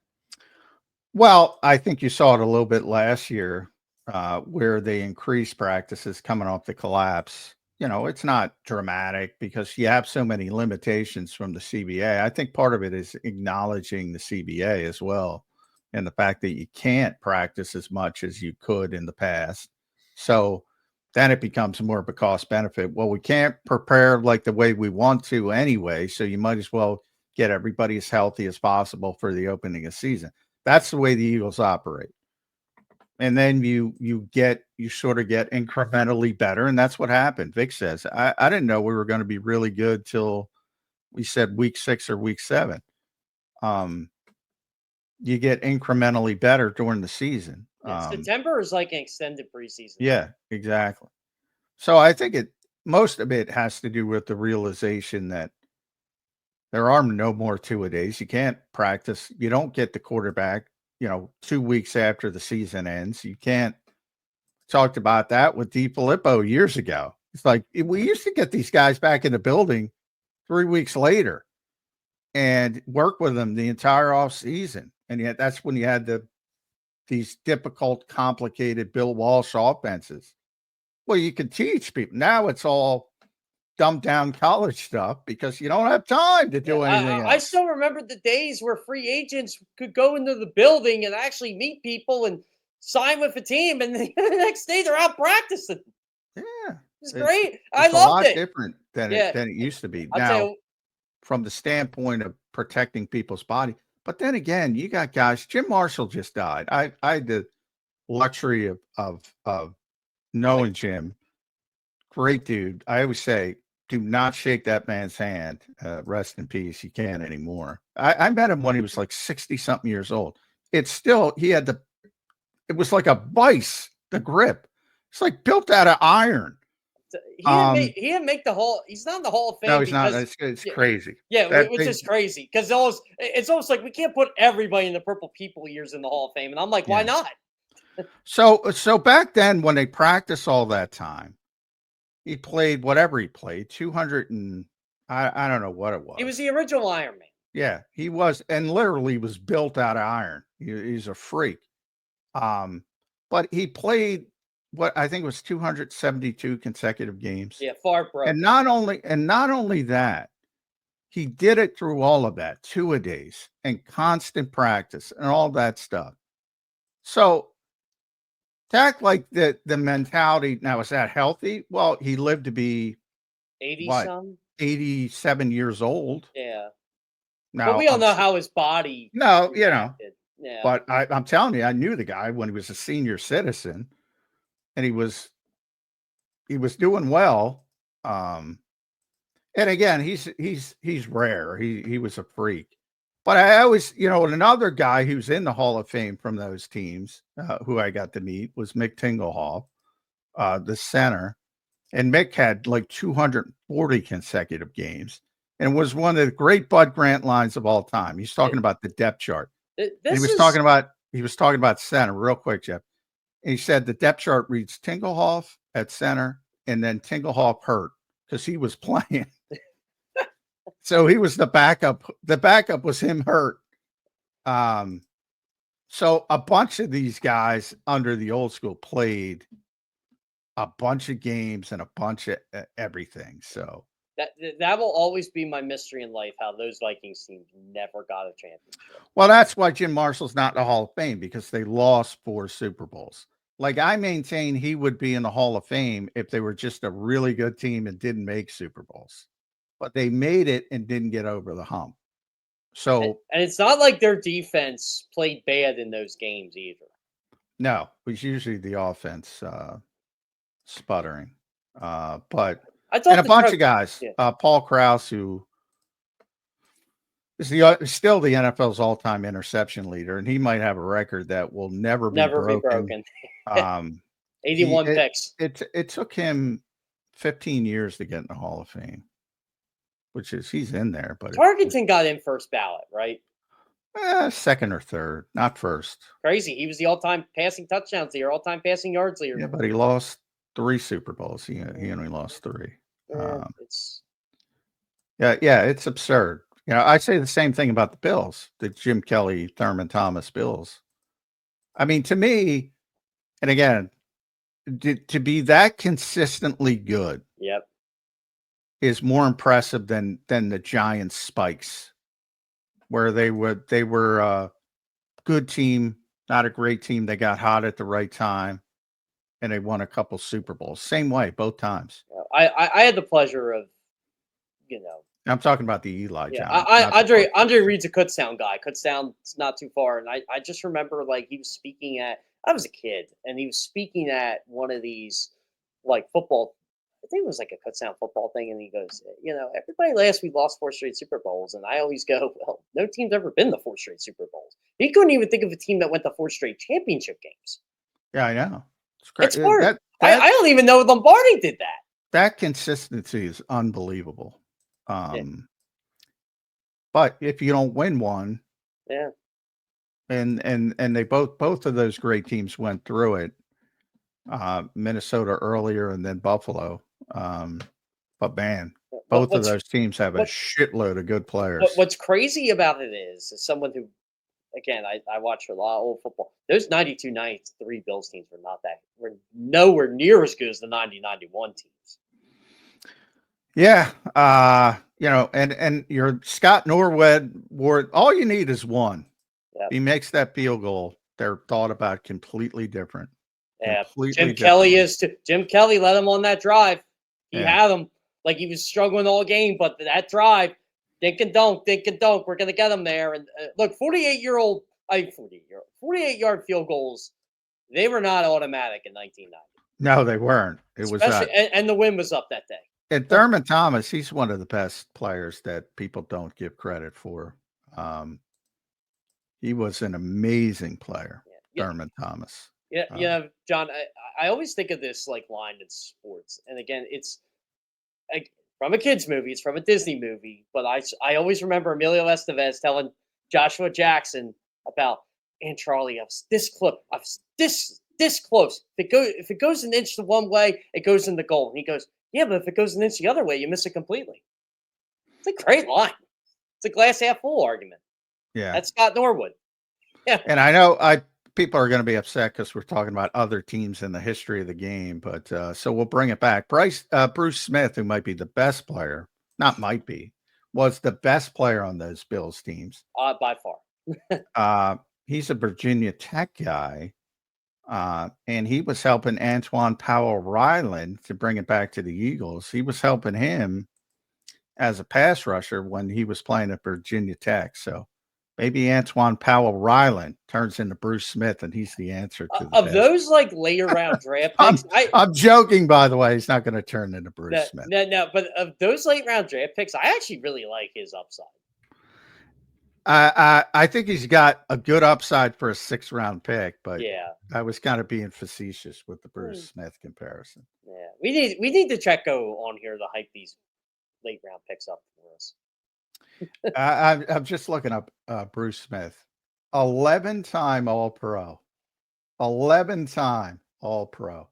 Well, I think you saw it a little bit last year where they increased practices coming off the collapse. It's not dramatic because you have so many limitations from the CBA. I think part of it is acknowledging the CBA as well and the fact that you can't practice as much as you could in the past. So then it becomes more of a cost benefit. Well, we can't prepare like the way we want to anyway, so you might as well get everybody as healthy as possible for the opening of season. That's the way the Eagles operate. And then you sort of get incrementally better, and that's what happened. Vic says, I didn't know we were going to be really good till we said week 6 or week 7. You get incrementally better during the season. Yeah, September is like an extended preseason. Yeah, exactly. So I think most of it has to do with the realization that there are no more two-a-days. You can't practice. You don't get the quarterback, 2 weeks after the season ends. You can't. Talked about that with DiFilippo years ago. It's like we used to get these guys back in the building 3 weeks later and work with them the entire off season. And yet that's when you had these difficult, complicated Bill Walsh offenses. Well, you can teach people. Now it's all dumbed down college stuff because you don't have time to do anything else. I still remember the days where free agents could go into the building and actually meet people and sign with a team, and the next day they're out practicing. Yeah. It's great. It's I loved it. A lot different than it used to be. Now, from the standpoint of protecting people's body. But then again, you got guys. Jim Marshall just died. I had the luxury of knowing Jim. Great dude. I always say, do not shake that man's hand. Rest in peace. You can't anymore. I met him when he was like 60-something years old. It's still, it was like a vice, the grip. It's like built out of iron. He didn't make the Hall. He's not in the Hall of Fame. No, he's not. It's crazy. Yeah, which is crazy because it's almost like we can't put everybody in the Purple People years in the Hall of Fame, and I'm like, why not? So back then, when they practiced all that time, he played whatever he played, 200 and I don't know what it was. He was the original Iron Man. Yeah, he was, and literally was built out of iron. He's a freak. But he played what I think was 272 consecutive games. Yeah, far broke. And not only that, he did it through all of that, two-a-days and constant practice and all that stuff. So to act like the mentality now, is that healthy? Well, he lived to be 87 years old. Yeah. Now, but we all know how his body. No, Yeah. But I'm telling you, I knew the guy when he was a senior citizen, and he was doing well. And again, he's rare. He was a freak. But I always, another guy who's in the Hall of Fame from those teams, who I got to meet, was Mick Tingelhoff, the center. And Mick had like 240 consecutive games and was one of the great Bud Grant lines of all time. He's talking about the depth chart. He was talking about center real quick, Jeff. And he said the depth chart reads Tingelhoff at center and then Tingelhoff hurt because he was playing. So he was the backup. The backup was him hurt. So a bunch of these guys under the old school played a bunch of games and a bunch of everything. So that will always be my mystery in life, how those Vikings teams never got a championship. Well, that's why Jim Marshall's not in the Hall of Fame, because they lost 4 Super Bowls. Like, I maintain he would be in the Hall of Fame if they were just a really good team and didn't make Super Bowls. But they made it and didn't get over the hump. So, and it's not like their defense played bad in those games either. No, it was usually the offense sputtering. But and a bunch of guys, Paul Krause, who is still the NFL's all-time interception leader, and he might have a record that will never be broken. 81 picks. It took him 15 years to get in the Hall of Fame, which is he's in there. But Tarkenton got in first ballot, right? Second or third, not first. Crazy. He was the all-time passing touchdowns leader, all-time passing yards leader. Yeah, but he lost 3 Super Bowls. He only lost 3. It's absurd. I say the same thing about the Bills, the Jim Kelly, Thurman Thomas Bills. I mean, to me, and again, to be that consistently good, is more impressive than the Giants spikes, where they were a good team, not a great team. They got hot at the right time. and they won a couple Super Bowls. Same way, both times. I had the pleasure of, I'm talking about the Eli yeah. John. not the Andre Reed's a Kutztown guy. Kutztown's not too far, and I just remember like he was speaking at. I was a kid, and he was speaking at one of these like football. I think it was like a Kutztown football thing, and he goes, everybody last we lost 4 straight Super Bowls, and I always go, well, no team's ever been to 4 straight Super Bowls. He couldn't even think of a team that went to 4 straight championship games. Yeah, I know. It's hard. I don't even know Lombardi did that. That consistency is unbelievable. Yeah. But if you don't win one, Yeah. and they both of those great teams went through it. Minnesota earlier and then Buffalo. But man, both of those teams have a shitload of good players. What's crazy about it is, as someone who, again, I watch a lot of old football. Those 92-93 Bills teams were nowhere near as good as the 90-91 teams. Yeah, and your Scott Norwood, all you need is one. Yep. He makes that field goal. They're thought about completely different. Yeah, Jim Kelly is too. Jim Kelly led him on that drive. He had him like he was struggling all game, but that drive, dink and dunk. We're gonna get him there. And look, 48-yard field goals, they were not automatic in 1990. No, they weren't. It was not. And the wind was up that day. And Thurman Thomas, he's one of the best players that people don't give credit for. He was an amazing player, Thurman Thomas. Yeah, John, I always think of this like line in sports. And again, it's from a kid's movie, it's from a Disney movie, but I always remember Emilio Estevez telling Joshua Jackson about, and Charlie, I was this close. I was this close. If it goes an inch the one way, it goes in the goal. And he goes, yeah, but if it goes an inch the other way, you miss it completely. It's a great line. It's a glass half full argument. Yeah. That's Scott Norwood. Yeah. And I know people are going to be upset because we're talking about other teams in the history of the game, but so we'll bring it back. Bruce Smith, who might be the best player, was the best player on those Bills teams. By far. He's a Virginia Tech guy. And he was helping Antoine Powell-Ryland to bring it back to the Eagles. He was helping him as a pass rusher when he was playing at Virginia Tech. So maybe Antoine Powell-Ryland turns into Bruce Smith, and he's the answer to those like later round draft picks. I'm joking, by the way. He's not going to turn into Bruce Smith. No. But of those late round draft picks, I actually really like his upside. I think he's got a good upside for a 6th round pick, but I was kind of being facetious with the Bruce Smith comparison. Yeah, we need to Checo on here to hype these late round picks up for us. I'm just looking up Bruce Smith, 11-time All-Pro, 11-time All-Pro.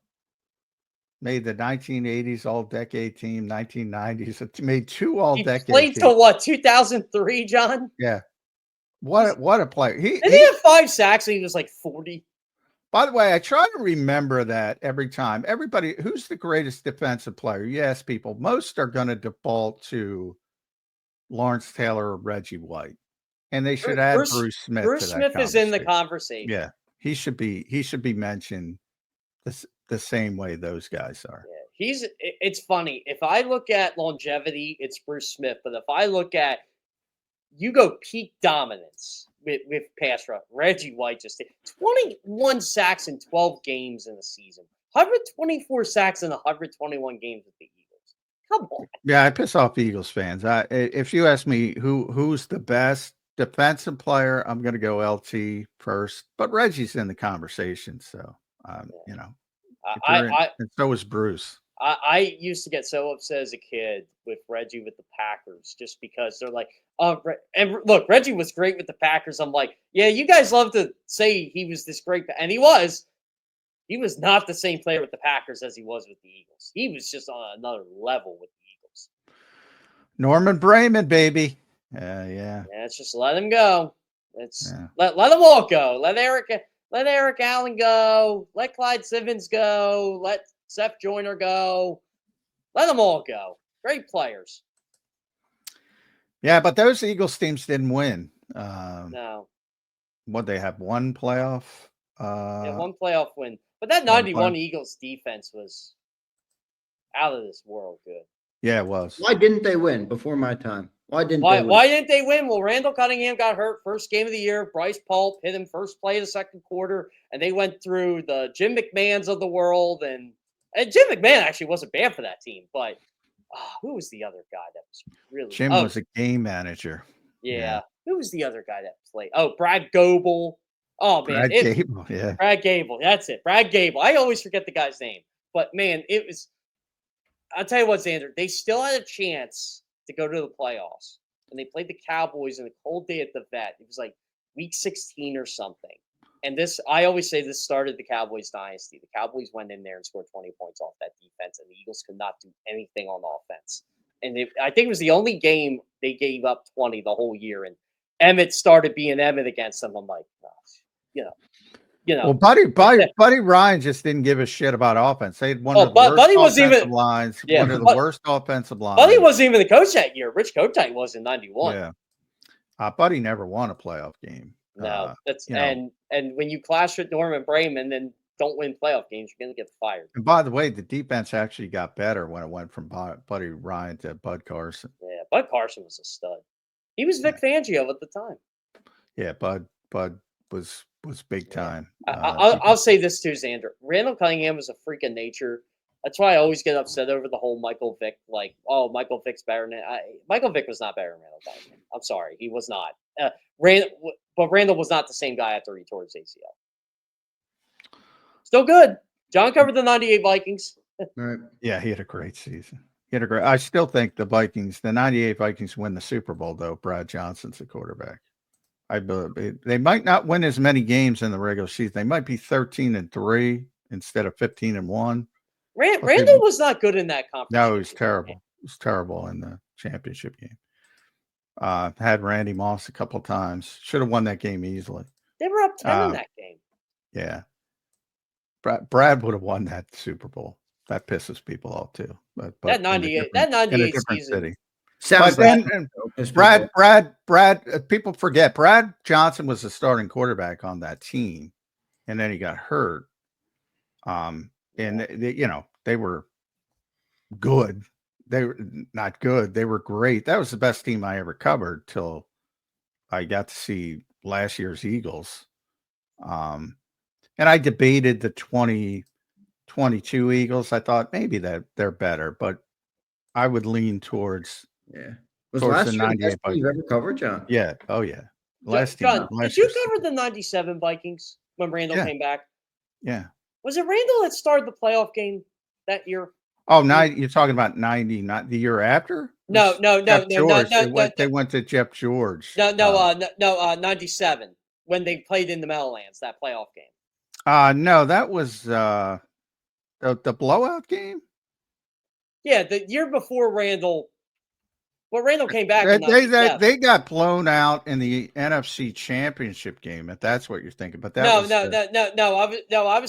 Made the 1980s All-Decade team, 1990s. It made 2 All-Decade. He played till what, 2003, John? Yeah. What a player. He had 5 sacks and he was like 40. By the way, I try to remember that every time. Everybody, who's the greatest defensive player? You ask people, most are going to default to Lawrence Taylor or Reggie White. And they should add Bruce Smith. Bruce Smith is in the conversation. Yeah. He should be mentioned the same way those guys are. Yeah. It's funny. If I look at longevity, it's Bruce Smith. But if I look at you go peak dominance with pass rush, Reggie White just did 21 sacks in 12 games in a season, 124 sacks in 121 games with the Eagles. Come on. Yeah, I piss off Eagles fans. If you ask me who's the best defensive player, I'm going to go LT first, but Reggie's in the conversation. So, and so is Bruce. I used to get so upset as a kid with Reggie with the Packers just because they're like, and look, Reggie was great with the Packers. I'm like, yeah, you guys love to say he was this great, and he was. He was not the same player with the Packers as he was with the Eagles. He was just on another level with the Eagles. Norman Brayman, baby. Yeah. It's just let him go. Let them all go. Let Eric Allen go. Let Clyde Simmons go. Let Seth Joyner go. Let them all go. Great players. Yeah, but those Eagles teams didn't win. No. What, they have one playoff? One playoff win. But that 91 Eagles defense was out of this world good. Yeah, it was. Why didn't they win before my time? Why didn't they win? Well, Randall Cunningham got hurt first game of the year. Bryce Pulp hit him first play of the second quarter, and they went through the Jim McMahons of the world. And Jim McMahon actually wasn't bad for that team, but who was the other guy that was really? Jim was a game manager. Yeah. Who was the other guy that played? Oh, Brad Goebel. Oh, man. Gable, yeah. Brad Gable. That's it. Brad Gable. I always forget the guy's name. But, man, it was – I'll tell you what, Xander. They still had a chance to go to the playoffs. And they played the Cowboys in a cold day at the Vet. It was like week 16 or something. And this – I always say this started the Cowboys dynasty. The Cowboys went in there and scored 20 points off that defense, and the Eagles could not do anything on offense. And I think it was the only game they gave up 20 the whole year. And Emmett started being Emmett against them. I'm like, gosh, you know. Well, Buddy Ryan just didn't give a shit about offense. They had one of the worst offensive lines. Yeah, one of the worst offensive lines. Buddy wasn't even the coach that year. Rich Kotite was in 91. Yeah. Buddy never won a playoff game. No, and when you clash with Norman Brayman, then don't win playoff games, you're going to get fired. And by the way, the defense actually got better when it went from Buddy Ryan to Bud Carson. Yeah, Bud Carson was a stud. He was Vic Fangio at the time. Yeah, Bud was big time. I'll say this too, Xander. Randall Cunningham was a freak of nature. That's why I always get upset over the whole Michael Vick, like, oh, Michael Vick's better than Michael Vick was not better than Randall Cunningham. I'm sorry, he was not. But Randall was not the same guy after he tore his ACL. Still good. John covered the 98 Vikings. Right. Yeah, he had a great season. I still think the 98 Vikings win the Super Bowl, though. Brad Johnson's the quarterback. I believe they might not win as many games in the regular season. They might be 13-3 instead of 15-1. Randall was not good in that conference. No, he was terrible. He was terrible in the championship game. Had Randy Moss a couple times. Should have won that game easily. They were up 10 in that game. Yeah. Brad would have won that Super Bowl. That pisses people off too. But that 98 season. City. Sounds Brad, people forget Brad Johnson was the starting quarterback on that team, and then he got hurt. And they were good. They were not good. They were great. That was the best team I ever covered till I got to see last year's Eagles. And I debated the 2022 Eagles. I thought maybe that they're better, but I would lean towards Was last year the best team you've ever covered, John? Yeah. Oh yeah. John, did you cover the 97 Vikings when Randall came back? Yeah. Was it Randall that started the playoff game that year? Oh, you're talking about 90, not the year after? No. They went to Jeff George. No, 97 when they played in the Meadowlands, that playoff game. No, that was the blowout game. Yeah, the year before Randall. Well, Randall came back. They got blown out in the NFC Championship game. If that's what you're thinking, but I was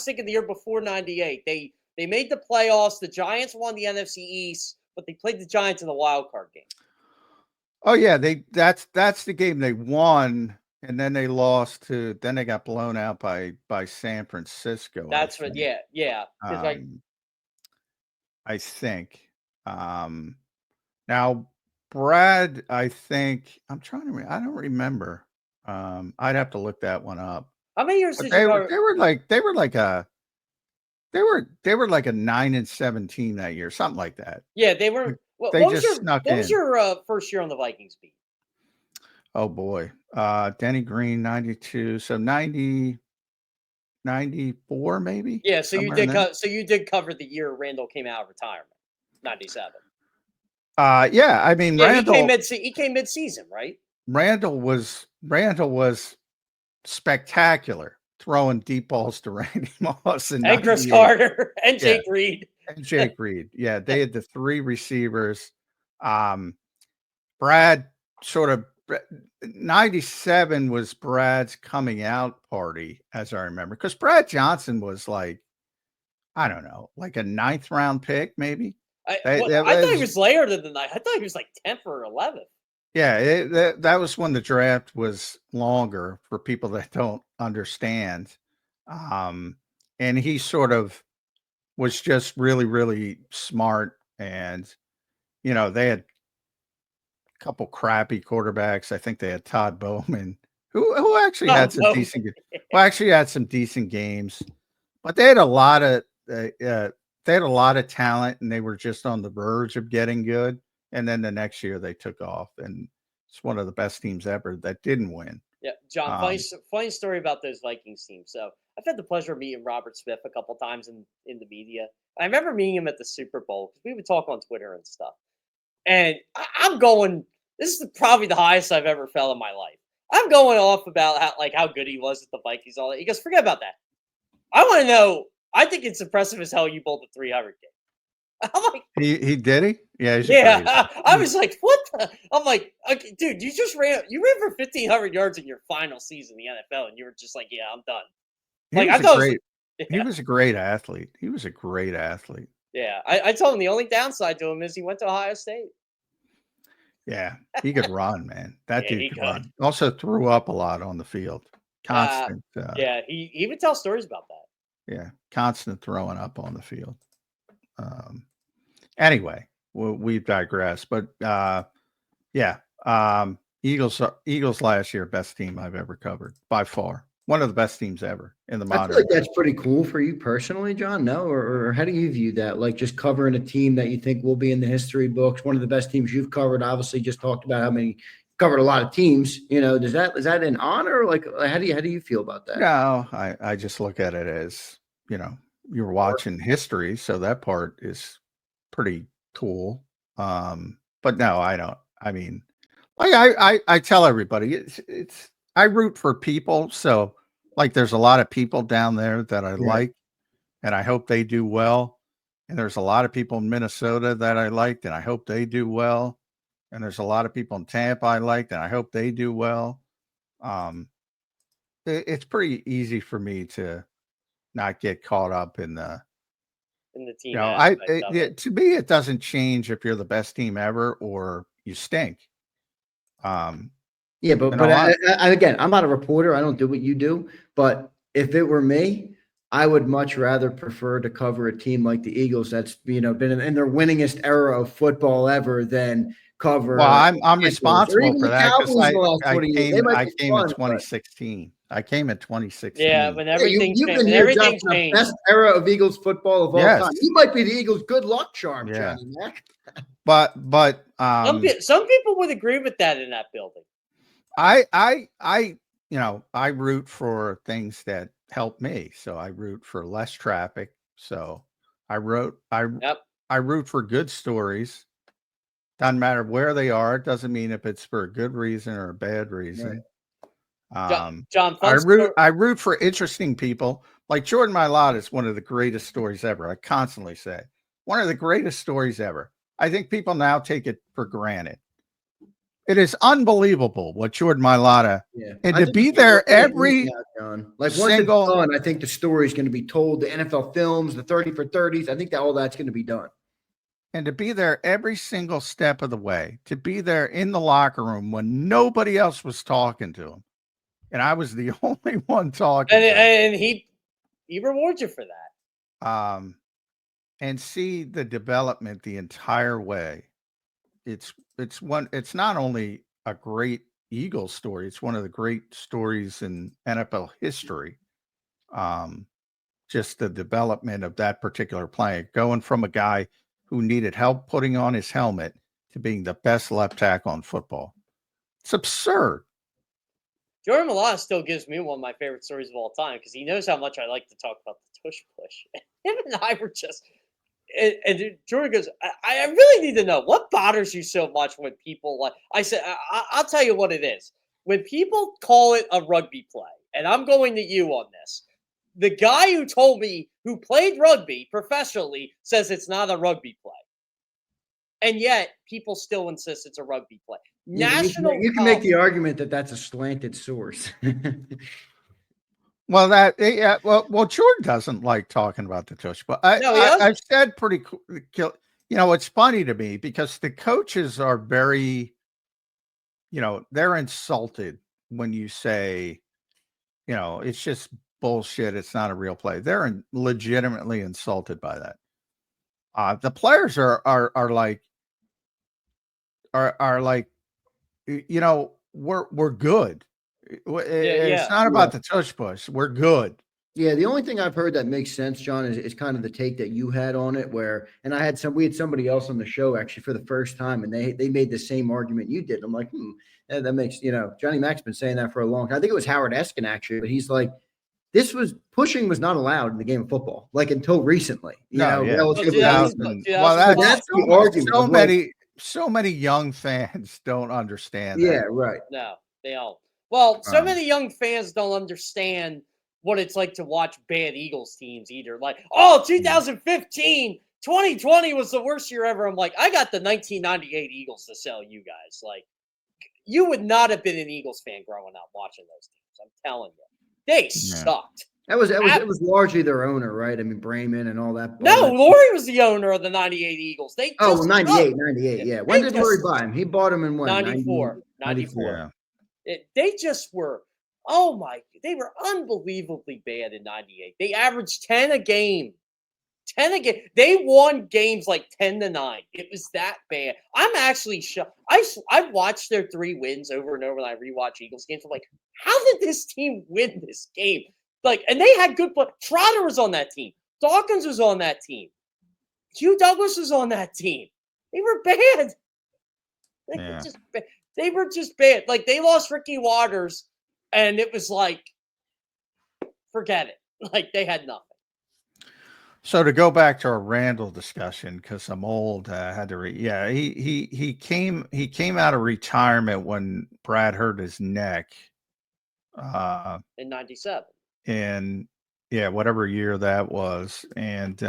thinking the year before 98. They made the playoffs. The Giants won the NFC East, but they played the Giants in the wild card game. Oh yeah, that's the game they won. And then they lost to. Then they got blown out by San Francisco. That's what. Yeah. I think. Now, Brad, I think I'm trying to. I don't remember. I'd have to look that one up. How many years did they were like a 9-17 that year, something like that. Yeah, they were. What was your first year on the Vikings beat? Oh boy. Denny Green, 92. So 94 maybe? Yeah, so you did cover the year Randall came out of retirement. 97. Yeah, I mean Randall he came mid-season, right? Randall was spectacular, throwing deep balls to Randy Moss and Chris Carter and Jake Reed. And Jake Reed. Yeah, they had the three receivers. Brad sort of 97 was Brad's coming out party, as I remember, because Brad Johnson was like, I don't know, like a 9th round pick, maybe. I thought he was later than the 9th. I thought he was like 10th or 11th. Yeah, that was when the draft was longer for people that don't understand. and he sort of was just really, really smart. And, they had a couple crappy quarterbacks. I think they had Todd Bowman, who actually had some decent, games, but they had a lot of, talent, and they were just on the verge of getting good. And then the next year they took off, and it's one of the best teams ever that didn't win. Yeah, John, funny story about those Vikings teams. So I've had the pleasure of meeting Robert Smith a couple times in the media. I remember meeting him at the Super Bowl because we would talk on Twitter and stuff. And I'm going, this is probably the highest I've ever felt in my life. I'm going off about how good he was at the Vikings, all that. He goes, forget about that. I want to know. I think it's impressive as hell you bowled a 300 game. I'm like, he did he? Yeah, yeah. I was like, what the? I'm like, okay, dude, you ran for 1,500 yards in your final season in the NFL, and you were just like, yeah, I'm done. He was a great athlete. He was a great athlete. Yeah, I told him the only downside to him is he went to Ohio State. Yeah, he could run, man. That dude could run. Also threw up a lot on the field. Constant. Yeah, he would tell stories about that. Yeah, constant throwing up on the field. Anyway, we've digressed, but Eagles last year, best team I've ever covered by far. One of the best teams ever in the modern. I feel like that's pretty cool for you personally, John. No, or how do you view that? Like just covering a team that you think will be in the history books, one of the best teams you've covered. Obviously, just talked about how many covered a lot of teams. Is that an honor? Like how do you feel about that? No, I just look at it as you're watching history, so that part is pretty cool. But no, I don't. I mean, like I tell everybody, it's I root for people, so like there's a lot of people down there that I like, and I hope they do well. And there's a lot of people in Minnesota that I liked, and I hope they do well. And there's a lot of people in Tampa I liked, and I hope they do well. It's pretty easy for me to not get caught up in the team. To me, it doesn't change if you're the best team ever or you stink. Yeah, but again, I'm not a reporter. I don't do what you do. But if it were me, I would much rather prefer to cover a team like the Eagles that's been in their winningest era of football ever than cover. Well, I'm responsible for that because I came in 2016. I came in 2016. Yeah, when everything you've been everything changed. The best era of Eagles football of all time. You might be the Eagles' good luck charm, Johnny Mac. But some people would agree with that in that building. I root for things that help me. So I root for less traffic. So I root for good stories. Doesn't matter where they are. It doesn't mean if it's for a good reason or a bad reason. John, I root for interesting people. Like Jordan Mailata is one of the greatest stories ever. I constantly say one of the greatest stories ever. I think people now take it for granted. It is unbelievable what Jordan Mailata and to be there every once it's done, I think the story is going to be told. The NFL films, the 30 for 30s. I think that all that's going to be done. And to be there every single step of the way, to be there in the locker room when nobody else was talking to him, and I was the only one talking. And he rewards you for that. And see the development the entire way. It's not only a great Eagles story, it's one of the great stories in NFL history. Just the development of that particular play, going from a guy who needed help putting on his helmet to being the best left tackle in football. It's absurd. Jordan Mailata still gives me one of my favorite stories of all time because he knows how much I like to talk about the tush push. Him and I were just and Jordan goes, I really need to know what bothers you so much when people like I said, I'll tell you what it is. When people call it a rugby play, and I'm going to you on this, the guy who told me who played rugby professionally says it's not a rugby play. And yet people still insist it's a rugby play. You can make the argument that that's a slanted source. Well, well, Jordan doesn't like talking about the tush, but I've said pretty cool. It's funny to me because the coaches are very, they're insulted when you say, it's just bullshit. It's not a real play. They're legitimately insulted by that. The players are like, we're good. It's not about the tush push. We're good. Yeah, the only thing I've heard that makes sense, John, is kind of the take that you had on it, where, and we had somebody else on the show actually for the first time, and they made the same argument you did. I'm like, that makes, Johnny Mac's been saying that for a long time. I think it was Howard Eskin actually, but he's like, pushing was not allowed in the game of football, like until recently, relatively. That's the argument. So many young fans don't understand that. Yeah, right. No, they don't. Well, so many young fans don't understand what it's like to watch bad Eagles teams either. Like, 2015, 2020 was the worst year ever. I'm like, I got the 1998 Eagles to sell you guys. Like, you would not have been an Eagles fan growing up watching those teams. I'm telling you. They sucked. It was largely their owner, right? I mean, Brayman and all that. No, Laurie was the owner of the 98 Eagles. 98, yeah. When did Laurie buy him? He bought him in when? 94. 94. Yeah. They just were, they were unbelievably bad in 98. They averaged 10 a game. 10 a game. They won games like 10-9. It was that bad. I'm actually shocked. I've watched their 3 wins over and over, and I rewatch Eagles games. I'm like, how did this team win this game? Like, and they had good play. Trotter was on that team. Dawkins was on that team. Hugh Douglas was on that team. They were bad. They were just bad. Like, they lost Ricky Waters, and it was like, forget it. Like, they had nothing. So to go back to our Randall discussion, because I'm old, I had to he came out of retirement when Brad hurt his neck. In 97. And whatever year that was, and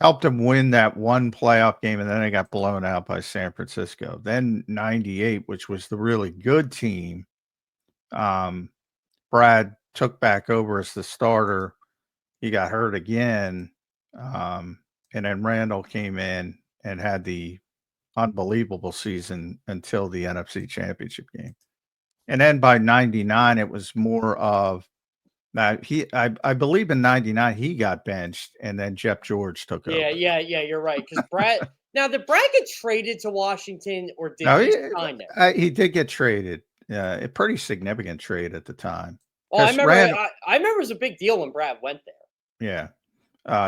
helped him win that one playoff game, and then they got blown out by San Francisco. Then 98, which was the really good team, Brad took back over as the starter. He got hurt again, and then Randall came in and had the unbelievable season until the NFC Championship game. And then by 99, it was more of I believe in 99 he got benched, and then Jeff George took over. Yeah, you're right. Because Brad did Brad get traded to Washington, or did he sign there? He did get traded. A pretty significant trade at the time. Oh, I remember. I remember it was a big deal when Brad went there. Yeah,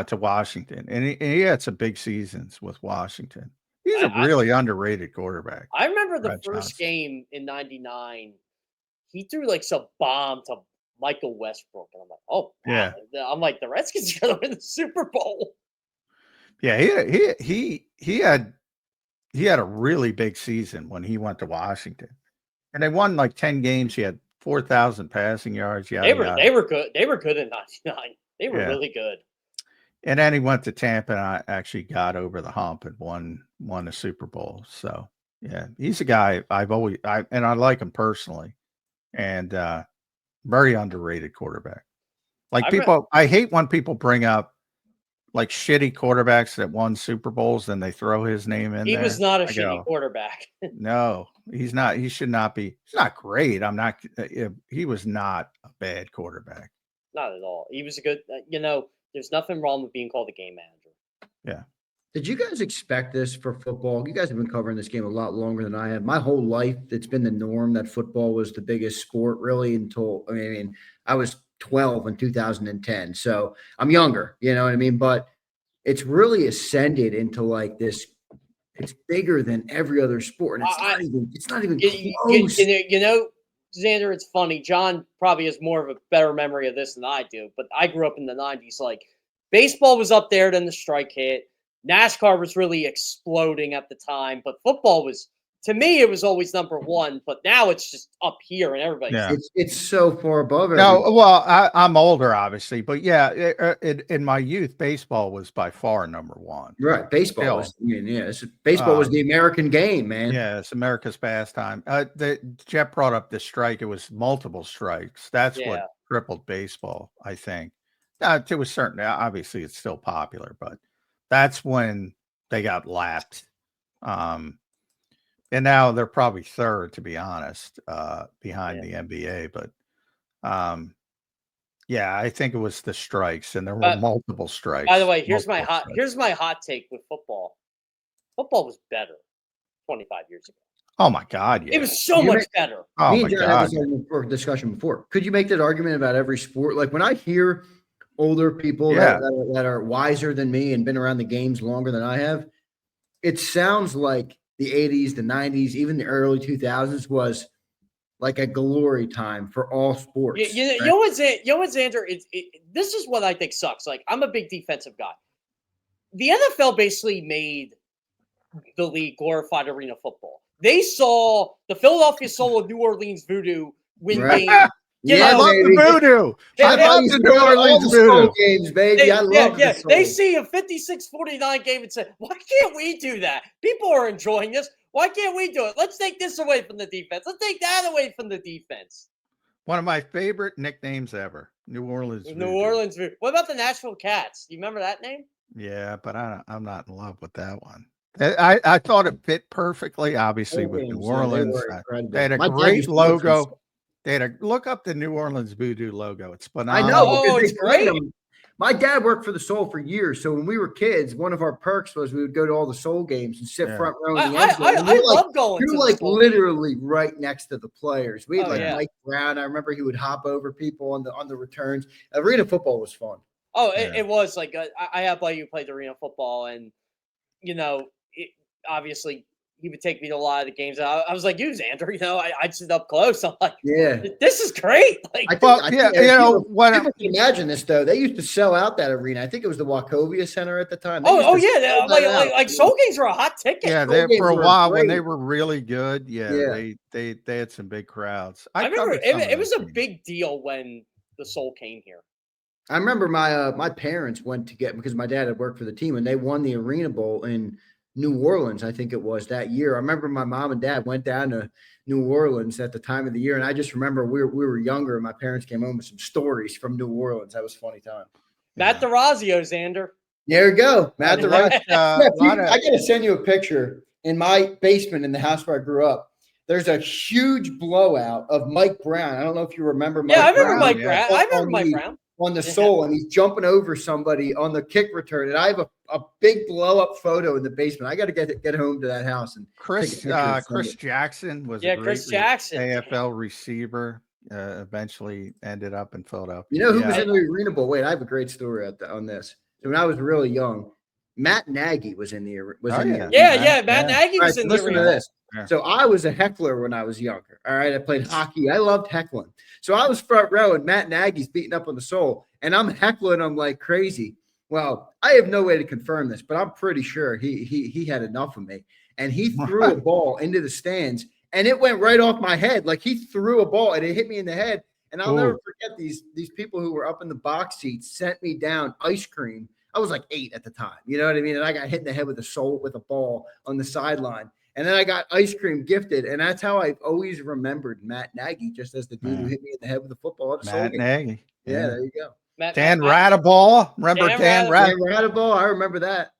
to Washington, and he had some big seasons with Washington. He's a really underrated quarterback. I remember the first game in 99. He threw like some bomb to Michael Westbrook, and I'm like, oh, wow. Yeah. I'm like, the Redskins are going to win the Super Bowl. Yeah, he had a really big season when he went to Washington, and they won like 10 games. He had 4,000 passing yards. They were good. They were good in 99. They were really good. And then he went to Tampa, and I actually got over the hump and won a Super Bowl. So yeah, he's a guy I like him personally, and very underrated quarterback. Like I hate when people bring up like shitty quarterbacks that won Super Bowls, and they throw his name in. He was not a shitty quarterback. No, he's not. He should not be. He's not great. He was not a bad quarterback. Not at all. He was a good. There's nothing wrong with being called a game manager. Yeah. Did you guys expect this for football? You guys have been covering this game a lot longer than I have. My whole life, it's been the norm that football was the biggest sport, really, until I was 12 in 2010. So I'm younger, you know what I mean? But it's really ascended into like this. It's bigger than every other sport. And it's not even close. Zander, it's funny. John probably has more of a better memory of this than I do, but I grew up in the 90s. Like, baseball was up there, then the strike hit. NASCAR was really exploding at the time, but football was, to me, it was always number one, but now it's just up here and everybody's. It's so far above it. No, well, I'm older, obviously, but in my youth, baseball was by far number one. Right, baseball was the American game, man. Yeah, it's America's pastime. Jeff brought up the strike. It was multiple strikes. That's what crippled baseball, I think. To a certain, obviously, it's still popular, but that's when they got lapped. And now they're probably third, to be honest, behind the NBA. But Yeah, I think it was the strikes, and there were multiple strikes. By the way, here's my hot take with football. Football was better 25 years ago. Oh my God! Yeah, it was so much better. Oh Me my and John God! had this discussion before. Could you make that argument about every sport? Like when I hear older people that are wiser than me and been around the games longer than I have, it sounds like the 80s, the 90s, even the early 2000s was like a glory time for all sports. You know what, Zander? This is what I think sucks. Like, I'm a big defensive guy. The NFL basically made the league glorified arena football. They saw the Philadelphia Soul of New Orleans Voodoo win games. I love the voodoo. I love the New Orleans voodoo games, baby. I love the They see a 56-49 game and say, "Why can't we do that? People are enjoying this. Why can't we do it? Let's take this away from the defense. Let's take that away from the defense." One of my favorite nicknames ever, New Orleans Voodoo. New Orleans Voodoo. What about the Nashville Cats? Do you remember that name? Yeah, but I'm not in love with that one. I thought it fit perfectly, obviously, with New Orleans. They had a great logo. They had look up the New Orleans Voodoo logo. It's phenomenal. I know. Oh, it's great. My dad worked for the Soul for years. So when we were kids, one of our perks was we would go to all the Soul games and sit front row in the end zone. I love going to the Soul literally games. Right next to the players. We had Mike Brown. I remember he would hop over people on the returns. Arena football was fun. Oh, it was like I have a buddy who played arena football, and obviously he would take me to a lot of the games. I was like, you, Xander, I'd sit up close. I'm like, this is great. Like, people can imagine this though. They used to sell out that arena. I think it was the Wachovia Center at the time. Like Soul games were a hot ticket. Yeah, for a while when they were really good. Yeah, they had some big crowds. I remember it was a big deal when the Soul came here. I remember my parents went to get, because my dad had worked for the team, and they won the Arena Bowl in New Orleans, I think it was that year. I remember my mom and dad went down to New Orleans at the time of the year, and I just remember we were younger, and my parents came home with some stories from New Orleans. That was a funny time. Matt DeRazio, Xander. There you go, Matt DeRazio. I got to send you a picture. In my basement in the house where I grew up, there's a huge blowout of Mike Brown. I don't know if you remember Mike Brown. I remember Mike Brown. I remember Mike Brown. On the Soul, and he's jumping over somebody on the kick return. And I have a big blow up photo in the basement. I got to get home to that house. And Chris Jackson was Chris Jackson, AFL receiver. Eventually ended up in Philadelphia. You know who was in the Arena Bowl? Wait, I have a great story on this. So when I was really young, Matt Nagy was in the arena. Matt Nagy was in the arena. Listen to this. So I was a heckler when I was younger. All right. I played hockey. I loved heckling. So I was front row, and Matt Nagy's beating up on the Soul, and I'm heckling him like crazy. Well, I have no way to confirm this, but I'm pretty sure he had enough of me. And he threw a ball into the stands, and it went right off my head. Like, he threw a ball, and it hit me in the head. And I'll never forget these people who were up in the box seats sent me down ice cream. I was like 8 at the time. You know what I mean? And I got hit in the head with a ball on the sideline. And then I got ice cream gifted. And that's how I've always remembered Matt Nagy, just as the dude who hit me in the head with the football at the Soul game. Nagy. Yeah, there you go. Dan Radaball. Remember Dan Radaball? I remember that.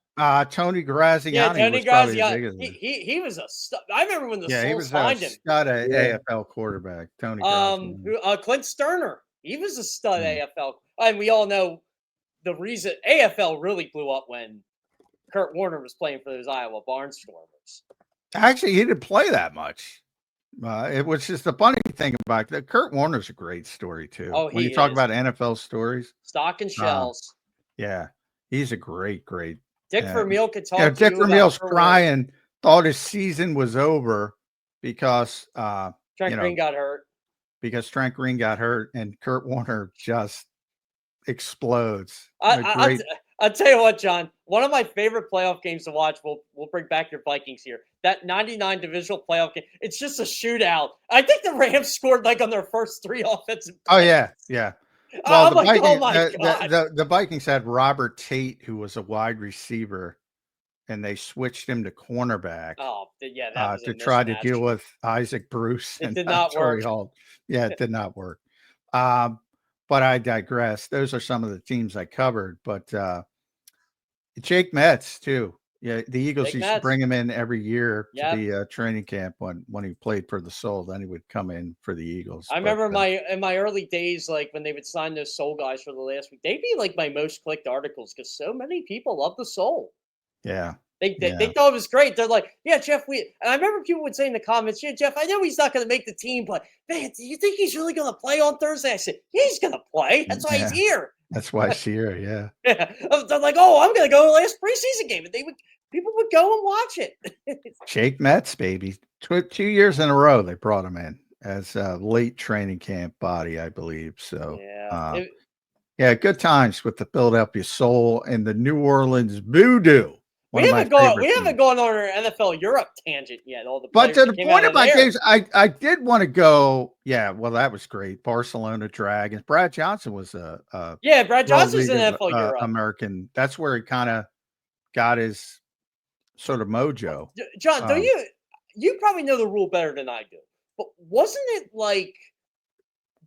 Tony Graziani. Yeah, Tony Graziani. He was a stud. I remember when the Soul signed him. Stud AFL quarterback. Tony Graziani. Clint Sterner. He was a stud AFL. And we all know the reason AFL really blew up when Kurt Warner was playing for those Iowa Barnstormers. Actually, he didn't play that much. It was just a funny thing about that. Kurt Warner's a great story too. Oh, when you talk about NFL stories, stock and shells. He's a great. Dick Vermeil could talk. Dick Vermeil's crying. Thought his season was over because Trent Green got hurt. Because Trent Green got hurt, and Kurt Warner just explodes. I'll tell you what, John. One of my favorite playoff games to watch. We'll bring back your Vikings here. That 99 divisional playoff game. It's just a shootout. I think the Rams scored like on their first 3 offensive plays. Oh yeah. Well, God. The Vikings had Robert Tate, who was a wide receiver, and they switched him to cornerback. To try to deal with Isaac Bruce. It did not work. Yeah, it did not work. But I digress. Those are some of the teams I covered. But Jake Metz too. Yeah, the Eagles Big used to Mets. bring him in every year to Yep. the training camp when he played for the Soul. Then he would come in for the Eagles. I remember in my early days, like when they would sign those Soul guys for the last week, they'd be like my most clicked articles because so many people love the Soul. Yeah. They Yeah. thought it was great. They're like, yeah, Jeff, and I remember people would say in the comments, yeah, Jeff, I know he's not going to make the team, but man, do you think he's really going to play on Thursday? I said, yeah, he's going to play. That's why he's here. That's why he's here. Yeah. Yeah. They're like, oh, I'm going to go to the last preseason game. And people would go and watch it. Jake Metz, baby. 2 years in a row, they brought him in as a late training camp body, I believe. So, yeah, good times with the Philadelphia Soul and the New Orleans Voodoo. We haven't gone on our NFL Europe tangent yet. But to the point of my games, I did want to go. Yeah, well, that was great. Barcelona Dragons. Brad Johnson was Brad Johnson's in NFL Europe. American. That's where he kind of got his sort of mojo. John, do you probably know the rule better than I do? But wasn't it like?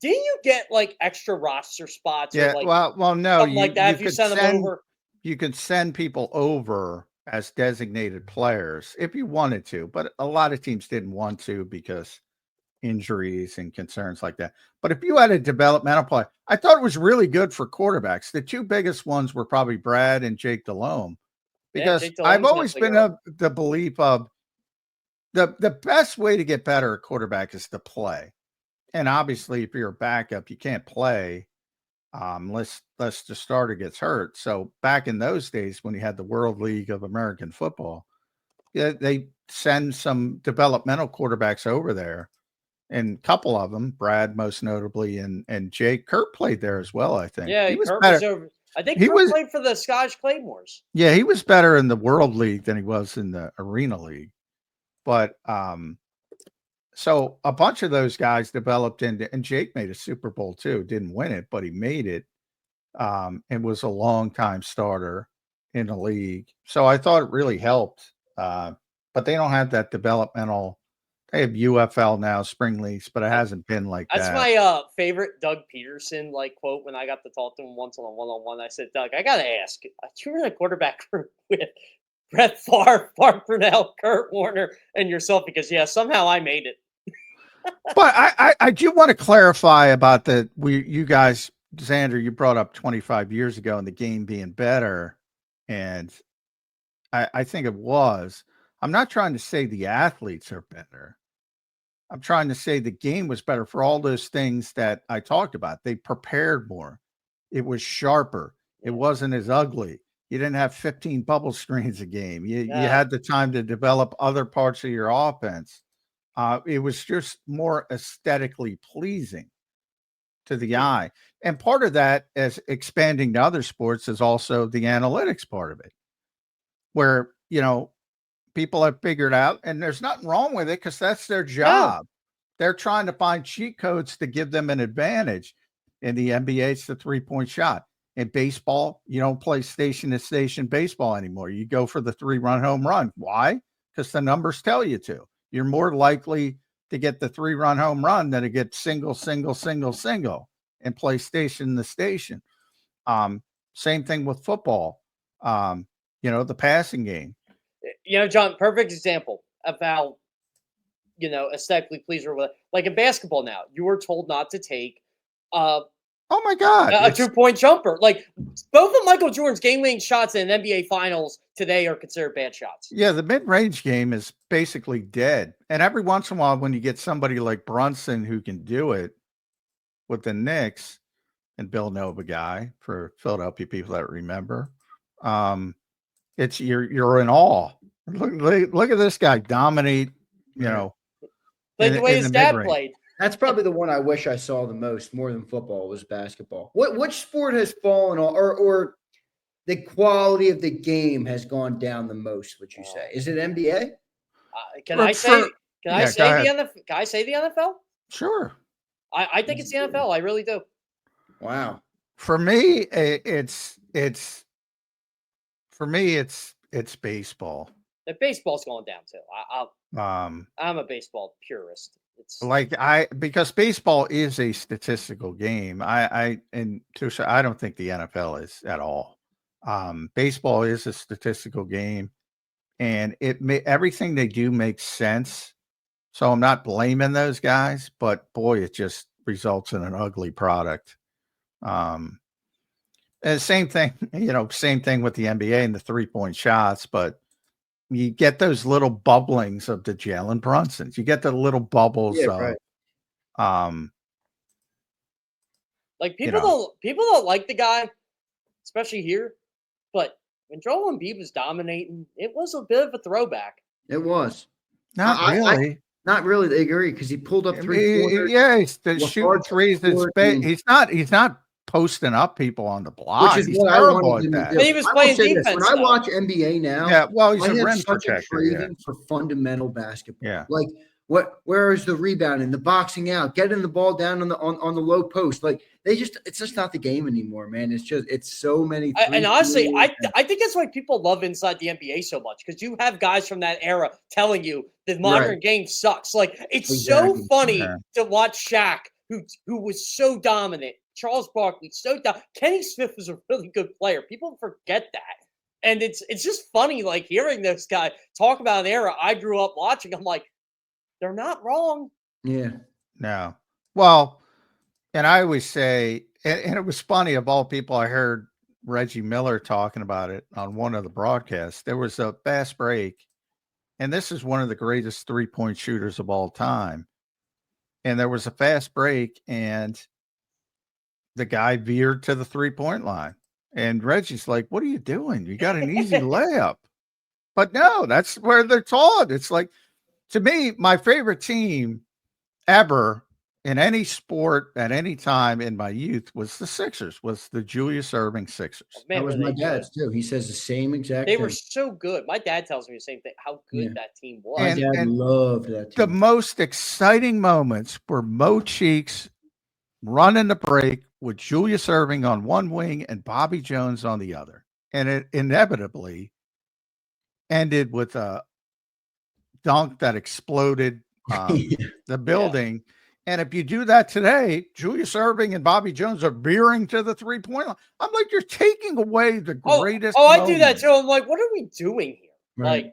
Didn't you get like extra roster spots? Yeah, or well, no, something like that. If you send them over, you could send people over as designated players if you wanted to, but a lot of teams didn't want to because injuries and concerns like that. But if you had a developmental player, I thought it was really good for quarterbacks. The two biggest ones were probably Brad and Jake Delhomme, because I've always been of the belief of the best way to get better at quarterback is to play. And obviously, if you're a backup, you can't play unless the starter gets hurt. So back in those days, when you had the World League of American Football, they send some developmental quarterbacks over there, and a couple of them, Brad most notably, and Jake. Kerr played there as well, I think. Yeah, Kerr was over. I think Kerr played for the Scottish Claymores. Yeah, he was better in the World League than he was in the Arena League. But so a bunch of those guys developed into, and Jake made a Super Bowl too. Didn't win it, but he made it, and was a long-time starter in the league. So I thought it really helped. But they don't have that developmental. They have UFL now, spring leagues, but it hasn't been like that. That's my favorite Doug Peterson quote when I got to talk to him once on a one-on-one. I said, Doug, I got to ask, you were in a quarterback group with Brett Favre, Bart Brunell, Kurt Warner, and yourself, because somehow I made it. But I do want to clarify about you guys, Zander, you brought up 25 years ago and the game being better. And I think it was. I'm not trying to say the athletes are better. I'm trying to say the game was better for all those things that I talked about. They prepared more. It was sharper. It wasn't as ugly. You didn't have 15 bubble screens a game. You had the time to develop other parts of your offense. It was just more aesthetically pleasing to the eye. And part of that, as expanding to other sports, is also the analytics part of it, where, people have figured out, and there's nothing wrong with it because that's their job. They're trying to find cheat codes to give them an advantage. In the NBA, it's the three-point shot. In baseball, you don't play station-to-station baseball anymore. You go for the 3-run home run. Why? Because the numbers tell you to. You're more likely to get the 3-run home run than to get single, and play station to station. Same thing with football. The passing game. John, perfect example of how, aesthetically pleasing. Like in basketball now, you were told not to take oh my God, a 2-point jumper. Like both of Michael Jordan's game-winning shots in NBA Finals today are considered bad shots. Yeah, the mid-range game is basically dead. And every once in a while, when you get somebody like Brunson who can do it with the Knicks, and Bill Nova guy for Philadelphia people that remember, it's you're in awe. Look at this guy dominate. Like the way his dad played. That's probably the one I wish I saw the most, more than football, was basketball. Which sport has fallen off, or the quality of the game has gone down the most? Would you say? Is it NBA? Can I say the NFL? Sure. I think it's the NFL. I really do. Wow. For me, it's baseball. The baseball's going down too. I'm a baseball purist. It's because baseball is a statistical game. I don't think the NFL is at all. Baseball is a statistical game. and everything they do makes sense. So I'm not blaming those guys, but boy, it just results in an ugly product. And same thing, same thing with the NBA and the 3-point shots, but you get those little bubblings of the Jalen Brunsons. You get the little bubbles of, like people don't like the guy, especially here. But when Joel Embiid was dominating, it was a bit of a throwback. It was not really. Not really. They agree because he pulled up 3-pointers. Yeah, he's shooting threes. He's not posting up people on the block. Which is he's what terrible I wanted him at to that. do. He was playing defense. When I watch NBA now, yeah, well, he's I a have rim such protector. a craving for fundamental basketball. Yeah. Like where is the rebounding, the boxing out, getting the ball down on the low post? Like it's just not the game anymore, man. It's so many. And honestly, I think that's why people love inside the NBA so much, because you have guys from that era telling you the modern game sucks. Like it's so funny to watch Shaq, who was so dominant, Charles Barkley so dominant. Kenny Smith was a really good player. People forget that, and it's just funny like hearing this guy talk about an era I grew up watching. I'm like, they're not wrong. Yeah. No. Well, and I always say, and it was funny, of all people, I heard Reggie Miller talking about it on one of the broadcasts. There was a fast break, and this is one of the greatest 3-point shooters of all time. And there was a fast break, and the guy veered to the 3-point line. And Reggie's like, "What are you doing? You got an easy layup." But no, that's where they're taught. It's like, to me, my favorite team ever in any sport at any time in my youth was the Sixers, was the Julius Erving Sixers. Oh, man, that was my dad's too. He says the same exact thing. thing. They were so good. My dad tells me the same thing, how good that team was. My dad loved that team. The most exciting moments were Mo Cheeks running the break with Julius Erving on one wing and Bobby Jones on the other. And it inevitably ended with a dunk that exploded the building. And if you do that today, Julius Erving and Bobby Jones are veering to the 3-point line. I'm like, you're taking away the greatest. I do that too. I'm like, what are we doing here? Right.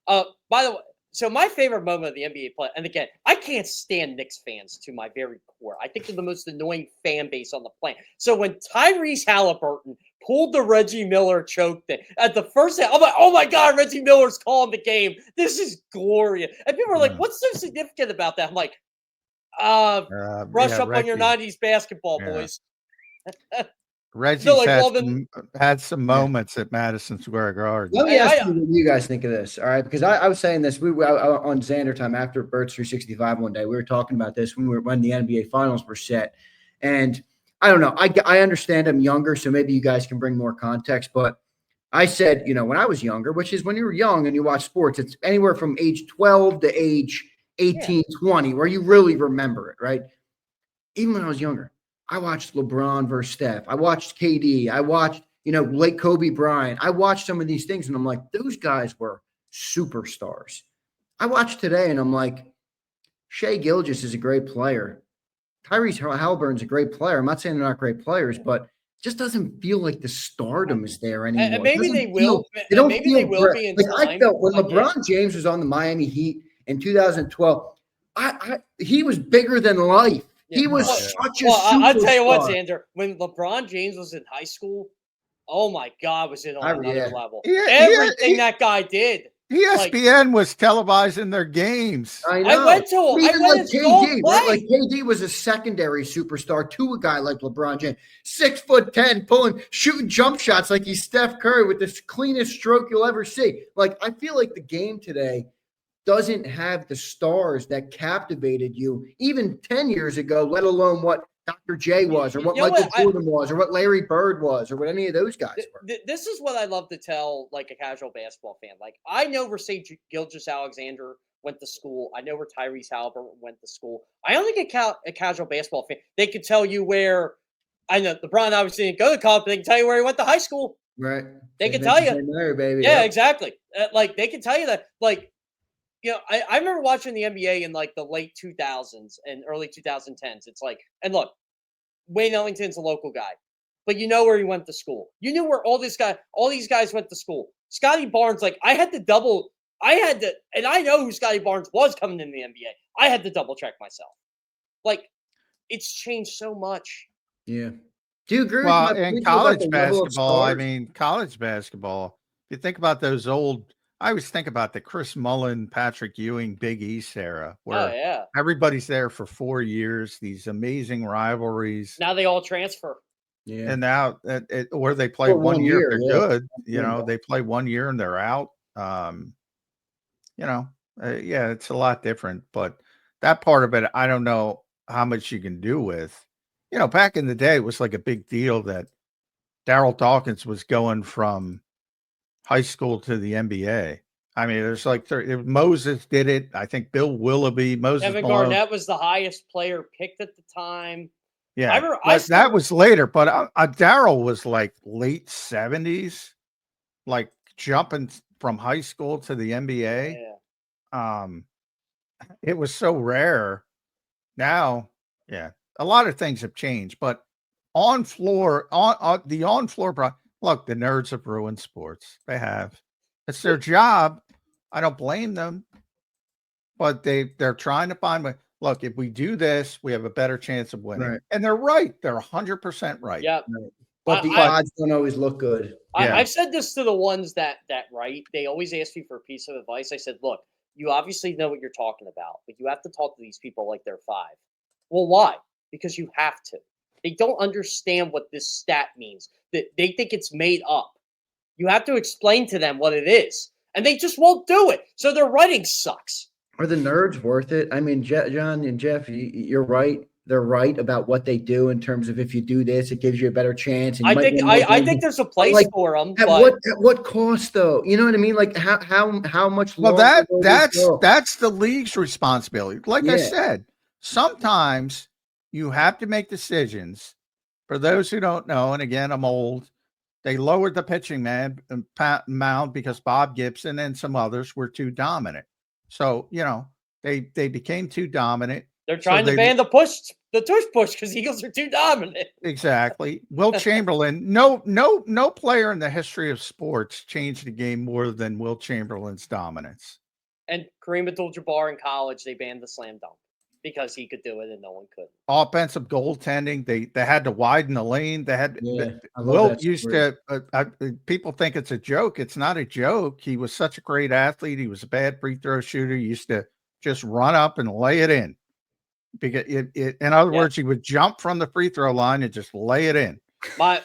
Like, by the way, so my favorite moment of the NBA play, and again, I can't stand Knicks fans to my very core. I think they're the most annoying fan base on the planet. So when Tyrese Halliburton pulled the Reggie Miller choke thing at the first half, I'm like, oh my God, Reggie Miller's calling the game. This is glorious. And people are like, what's so significant about that? I'm like, brush up on your 90s basketball, boys. Reggie had some moments at Madison Square Garden. Let me ask you what you guys think of this, all right? Because I was saying this on Zander time after Birds 365 one day. We were talking about this when the NBA Finals were set. And I don't know. I understand I'm younger, so maybe you guys can bring more context. But I said, when I was younger, which is when you were young and you watch sports, it's anywhere from age 12 to age 18, 20, where you really remember it, right? Even when I was younger, I watched LeBron versus Steph. I watched KD. I watched, late Kobe Bryant. I watched some of these things, and I'm like, those guys were superstars. I watched today, and I'm like, Shai Gilgeous is a great player. Tyrese Halliburton's a great player. I'm not saying they're not great players, but it just doesn't feel like the stardom is there anymore. And maybe they will. Maybe they will be in time. I felt when LeBron James was on the Miami Heat in 2012, he was bigger than life. Yeah. He was such a superstar. I'll tell you what, Zander, when LeBron James was in high school, oh my God, was it on another level. Everything that guy did. ESPN was televising their games. I know. I went to KD, right? Like KD was a secondary superstar to a guy like LeBron James. 6'10", shooting jump shots like he's Steph Curry with the cleanest stroke you'll ever see. Like, I feel like the game today doesn't have the stars that captivated you even 10 years ago, let alone what Dr. J was or what Michael Jordan was or what Larry Bird was or what any of those guys were. This is what I love to tell like a casual basketball fan. Like, I know where St. Gilgeous-Alexander went to school. I know where Tyrese Halliburton went to school. I only get a casual basketball fan. They could tell you where, I know LeBron obviously didn't go to college, but they can tell you where he went to high school. Right. They can tell you. There, baby. Yeah, exactly. Like, they can tell you that. Like, I remember watching the NBA in like the late 2000s and early 2010s. It's like, and look, Wayne Ellington's a local guy. but you know where he went to school. You knew where all these guys went to school. Scotty Barnes, like and I know who Scotty Barnes was coming in the NBA. I had to double check myself. Like, it's changed so much. Yeah. Do you agree Well, with my in point about college the level of basketball, I stars? mean, college basketball, if you think about those old, I always think about the Chris Mullin, Patrick Ewing, Big East era, Oh, where yeah. everybody's there for 4 years, these amazing rivalries. Now they all transfer. Yeah. And now, or they play For 1 1 year if year, they're yeah. good, you Yeah. know, they play 1 year and they're out. You know, yeah, it's a lot different, but that part of it, I don't know how much you can do with. You know, back in the day, it was like a big deal that Daryl Dawkins was going from high school to the NBA. I mean, there's like Moses did it. I think Bill Willoughby, Moses Kevin Malone. Garnett was the highest player picked at the time. Yeah, that was later, but Daryl was like late 70s, like jumping from high school to the NBA. Yeah. It was so rare. Now, yeah, a lot of things have changed, but on floor, the on floor, look, the nerds have ruined sports. They have. It's their job. I don't blame them, but they're trying to find way. Look, if we do this, we have a better chance of winning. Right. And they're right. They're 100% right. Yep. Right. But the odds don't always look good. Yeah. I've said this to the ones that write. They always ask me for a piece of advice. I said, look, you obviously know what you're talking about, but you have to talk to these people like they're 5. Well, why? Because you have to. They don't understand what this stat means. They think it's made up. You have to explain to them what it is, and they just won't do it. So their writing sucks. Are the nerds worth it? I mean, John and Jeff, you're right. They're right about what they do in terms of if you do this, it gives you a better chance. And I think there's a place for them. At what cost, though? You know what I mean? Like how much? Well, that's the league's responsibility. Like I said, sometimes you have to make decisions. For those who don't know, and again, I'm old. They lowered the pitching mound because Bob Gibson and some others were too dominant. So, you know, they became too dominant. They're trying to ban the tush push because Eagles are too dominant. Exactly. Will Chamberlain, no player in the history of sports changed the game more than Will Chamberlain's dominance. And Kareem Abdul-Jabbar in college, they banned the slam dunk because he could do it and no one could. Offensive goaltending, they had to widen the lane. They had Will used to. People think it's a joke. It's not a joke. He was such a great athlete. He was a bad free throw shooter. He used to just run up and lay it in. Because in other words, he would jump from the free throw line and just lay it in. What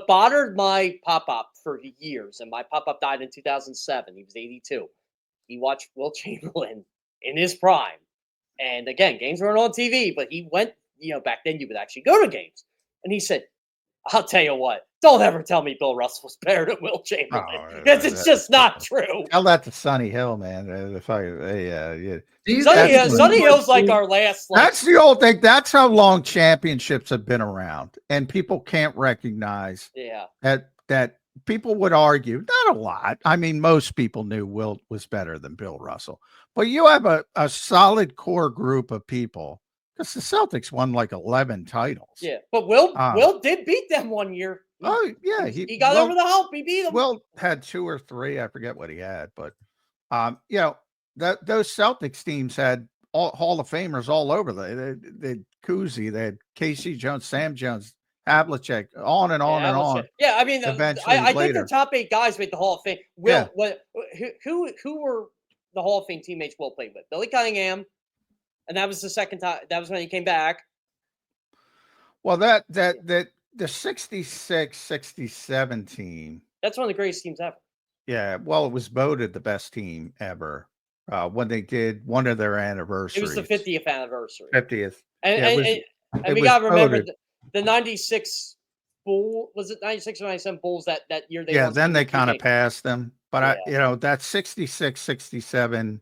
bothered my pop-up for years, and my pop-up died in 2007. He was 82. He watched Will Chamberlain in his prime. And again, games weren't on TV, but he went, back then you would actually go to games. And he said, I'll tell you what, don't ever tell me Bill Russell was better than Will Chamberlain. Because it's just not true. Tell that to Sonny Hill, man. Sonny Hill's like our last. That's the old thing. That's how long championships have been around. And people can't recognize that people would argue, not a lot. I mean, most people knew Will was better than Bill Russell. But you have a solid core group of people because the Celtics won like 11 titles. Yeah, but Will did beat them one year. He got over the hump. He beat them. Will had 2 or 3. I forget what he had, but those Celtics teams had Hall of Famers all over. They had Cousy, they had Casey Jones, Sam Jones, Havlicek, on and on and on. Yeah, I mean, I think the top 8 guys made the Hall of Fame. Will, who were the Hall of Fame teammates Will played with? Billy Cunningham, and that was the second time. That was when he came back. Well, the 66-67 team. That's one of the greatest teams ever. Yeah, well, it was voted the best team ever when they did one of their anniversaries. It was the 50th anniversary. 50th. And we got to remember the 96 Bull, was it 96 or 97 Bulls that year? Then they kind of passed them. But that 66-67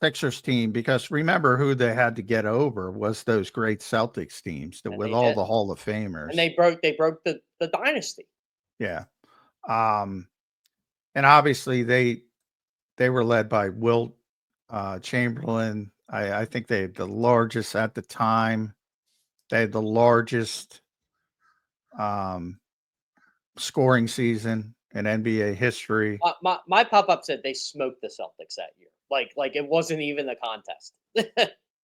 Sixers team, because remember who they had to get over was those great Celtics teams with all the Hall of Famers. And they broke the dynasty. Yeah. And obviously they were led by Will Chamberlain. I think they had the largest at the time. They had the largest scoring season in NBA history. My pop-up said they smoked the Celtics that year. Like it wasn't even a contest.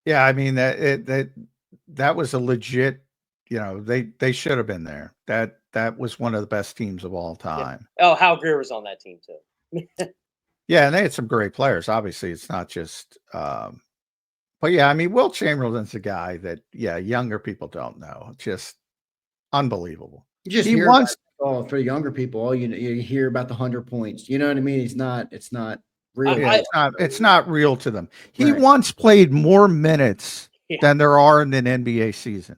Yeah, I mean that was a legit, they should have been there. That was one of the best teams of all time. Yeah. Oh, Hal Greer was on that team too. Yeah, and they had some great players. Obviously, it's not just but yeah, I mean, Will Chamberlain's a guy that younger people don't know. Just unbelievable. You just hear about for younger people, you hear about the 100 points. You know what I mean? It's not real. It's not real to them. He once played more minutes than there are in an NBA season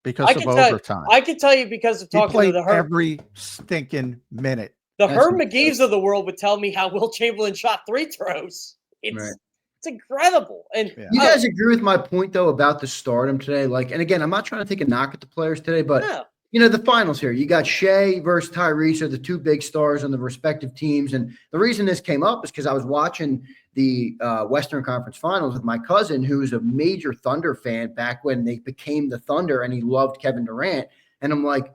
because of overtime. I can tell you because of talking to the Herb. Every stinking minute. The Herb McGeeves of the world would tell me how Will Chamberlain shot 3 throws. It's incredible. And you guys agree with my point though about the stardom today? Like, and again, I'm not trying to take a knock at the players today, but the finals here, you got Shea versus Tyrese are the 2 big stars on the respective teams. And the reason this came up is because I was watching the Western Conference Finals with my cousin, who was a major Thunder fan back when they became the Thunder, and he loved Kevin Durant. And I'm like,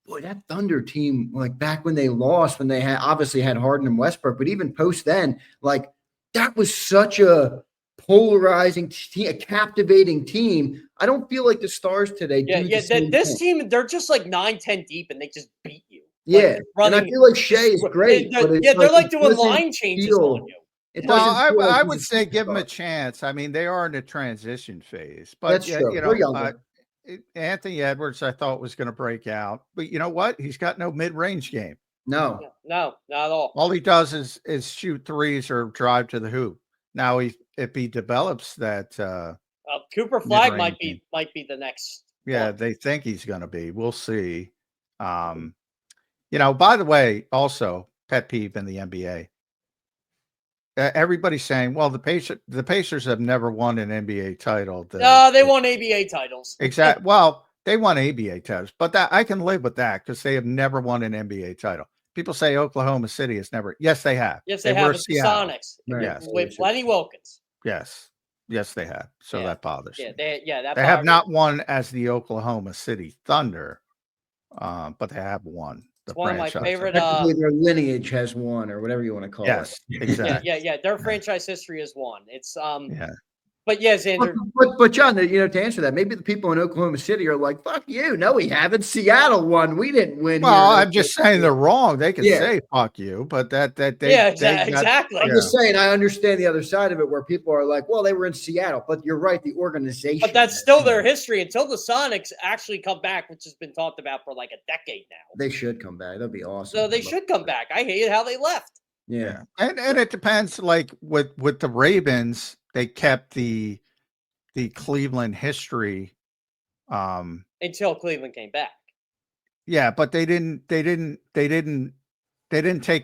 boy, that Thunder team, like back when they lost, when they obviously had Harden and Westbrook, but even post then, like that was such a polarizing team, a captivating team. I don't feel like the Stars today do this team, they're just like 9-10 deep, and they just beat you. Yeah, and I feel like Shea is great. They're like doing line changes on you. I would say give them a chance. I mean, they are in a transition phase, but that's true. Anthony Edwards, I thought was going to break out, but you know what? He's got no mid-range game. No, not at all. All he does is shoot threes or drive to the hoop. Now, if he develops that, Cooper Flagg might be the next. Yeah, they think he's going to be. We'll see. By the way, also pet peeve in the NBA. Everybody's saying, well, the Pacers have never won an NBA title. No, they won ABA titles. Exactly. Well, they won ABA titles, but that I can live with that because they have never won an NBA title. People say Oklahoma City has never. Yes, they have. Yes, they have. The Sonics. Right. Yes, with Lenny Wilkins. Yes, they have. So that bothers me. They have not won as the Oklahoma City Thunder, but they have won. It's one of my favorite. Their lineage has won, or whatever you want to call it. Yes, exactly. Yeah. Their franchise history has won. It's But yeah, Zander. But John, to answer that, maybe the people in Oklahoma City are like, "Fuck you! No, we haven't. Seattle won. We didn't win." Well, I'm just saying they're wrong. They can say "fuck you," but exactly. I'm just saying I understand the other side of it, where people are like, "Well, they were in Seattle," but you're right. The organization, but that's still their history until the Sonics actually come back, which has been talked about for like a decade now. They should come back. That'd be awesome. So they should come back. I hated how they left. Yeah, and it depends. Like with the Ravens, they kept the Cleveland history until Cleveland came back. Yeah, but they didn't take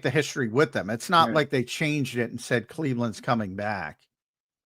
the history with them. It's not like they changed it and said Cleveland's coming back.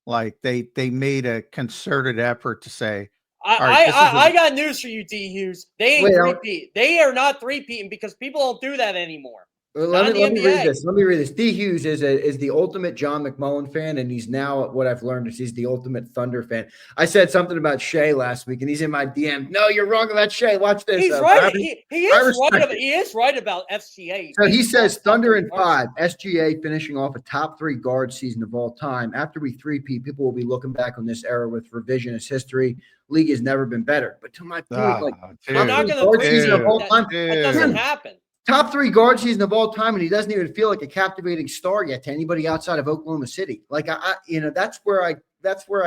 Like they made a concerted effort to say, I got news for you, D. Hughes. They ain't three-peat. They are not three-peating because people don't do that anymore. Let me read this. Let me read this. D. Hughes is the ultimate John McMullen fan, and he's now, what I've learned is he's the ultimate Thunder fan. I said something about Shea last week, and he's in my DM. No, you're wrong about Shea. Watch this. He's right. He is right about SGA. So he says Thunder in 5. SGA finishing off a top 3 guard season of all time. After we three-peat, people will be looking back on this era with revisionist history. League has never been better. But to my point, I'm not going to season of all time. That doesn't happen. Top 3 guard season of all time, and he doesn't even feel like a captivating star yet to anybody outside of Oklahoma City. Like that's where I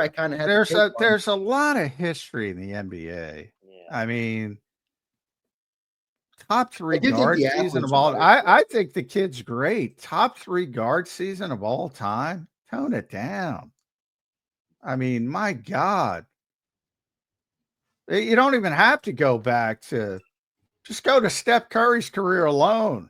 kind of had. There's a lot of history in the NBA. Yeah. I mean, top 3 guard season of all. I think the kid's great. Top 3 guard season of all time. Tone it down. I mean, my God, you don't even have to go back to. Just go to Steph Curry's career alone.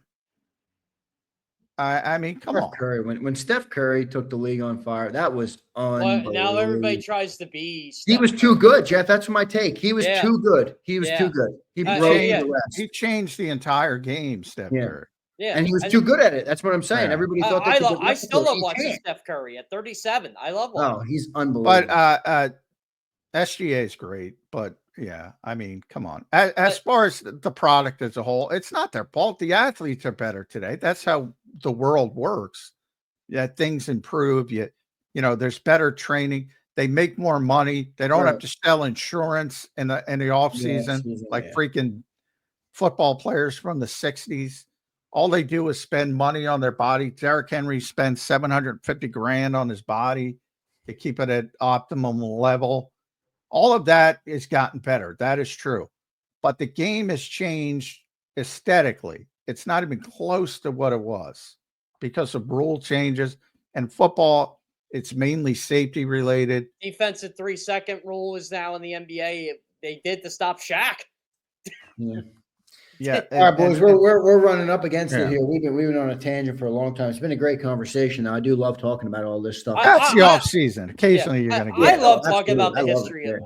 I mean, come on. Curry, when Steph Curry took the league on fire, that was unbelievable. Now everybody tries to be. He was too good, Jeff. That's my take. He was too good. He was too good. He broke the rest. He changed the entire game, Steph Curry. Yeah, and he was too good at it. That's what I'm saying. Everybody thought that. I still love watching Steph Curry at 37. I love watching. Oh, he's unbelievable. But SGA is great, but Yeah, I mean, come on. As far as the product as a whole, it's not their fault. The athletes are better today. That's how the world works. Yeah, things improve. There's better training. They make more money. They don't have to sell insurance in the off season like freaking football players from the 60s. All they do is spend money on their body. Derrick Henry spends $750,000 on his body to keep it at optimum level. All of that has gotten better. That is true. But the game has changed aesthetically. It's not even close to what it was because of rule changes. And football, it's mainly safety related. Defensive 3-second rule is now in the NBA. They did to stop Shaq. Yeah. Yeah. All right, boys, we're running up against it here. We've been on a tangent for a long time. It's been a great conversation. I do love talking about all this stuff. That's the off season. Occasionally, you're going to get. I love talking about the history of.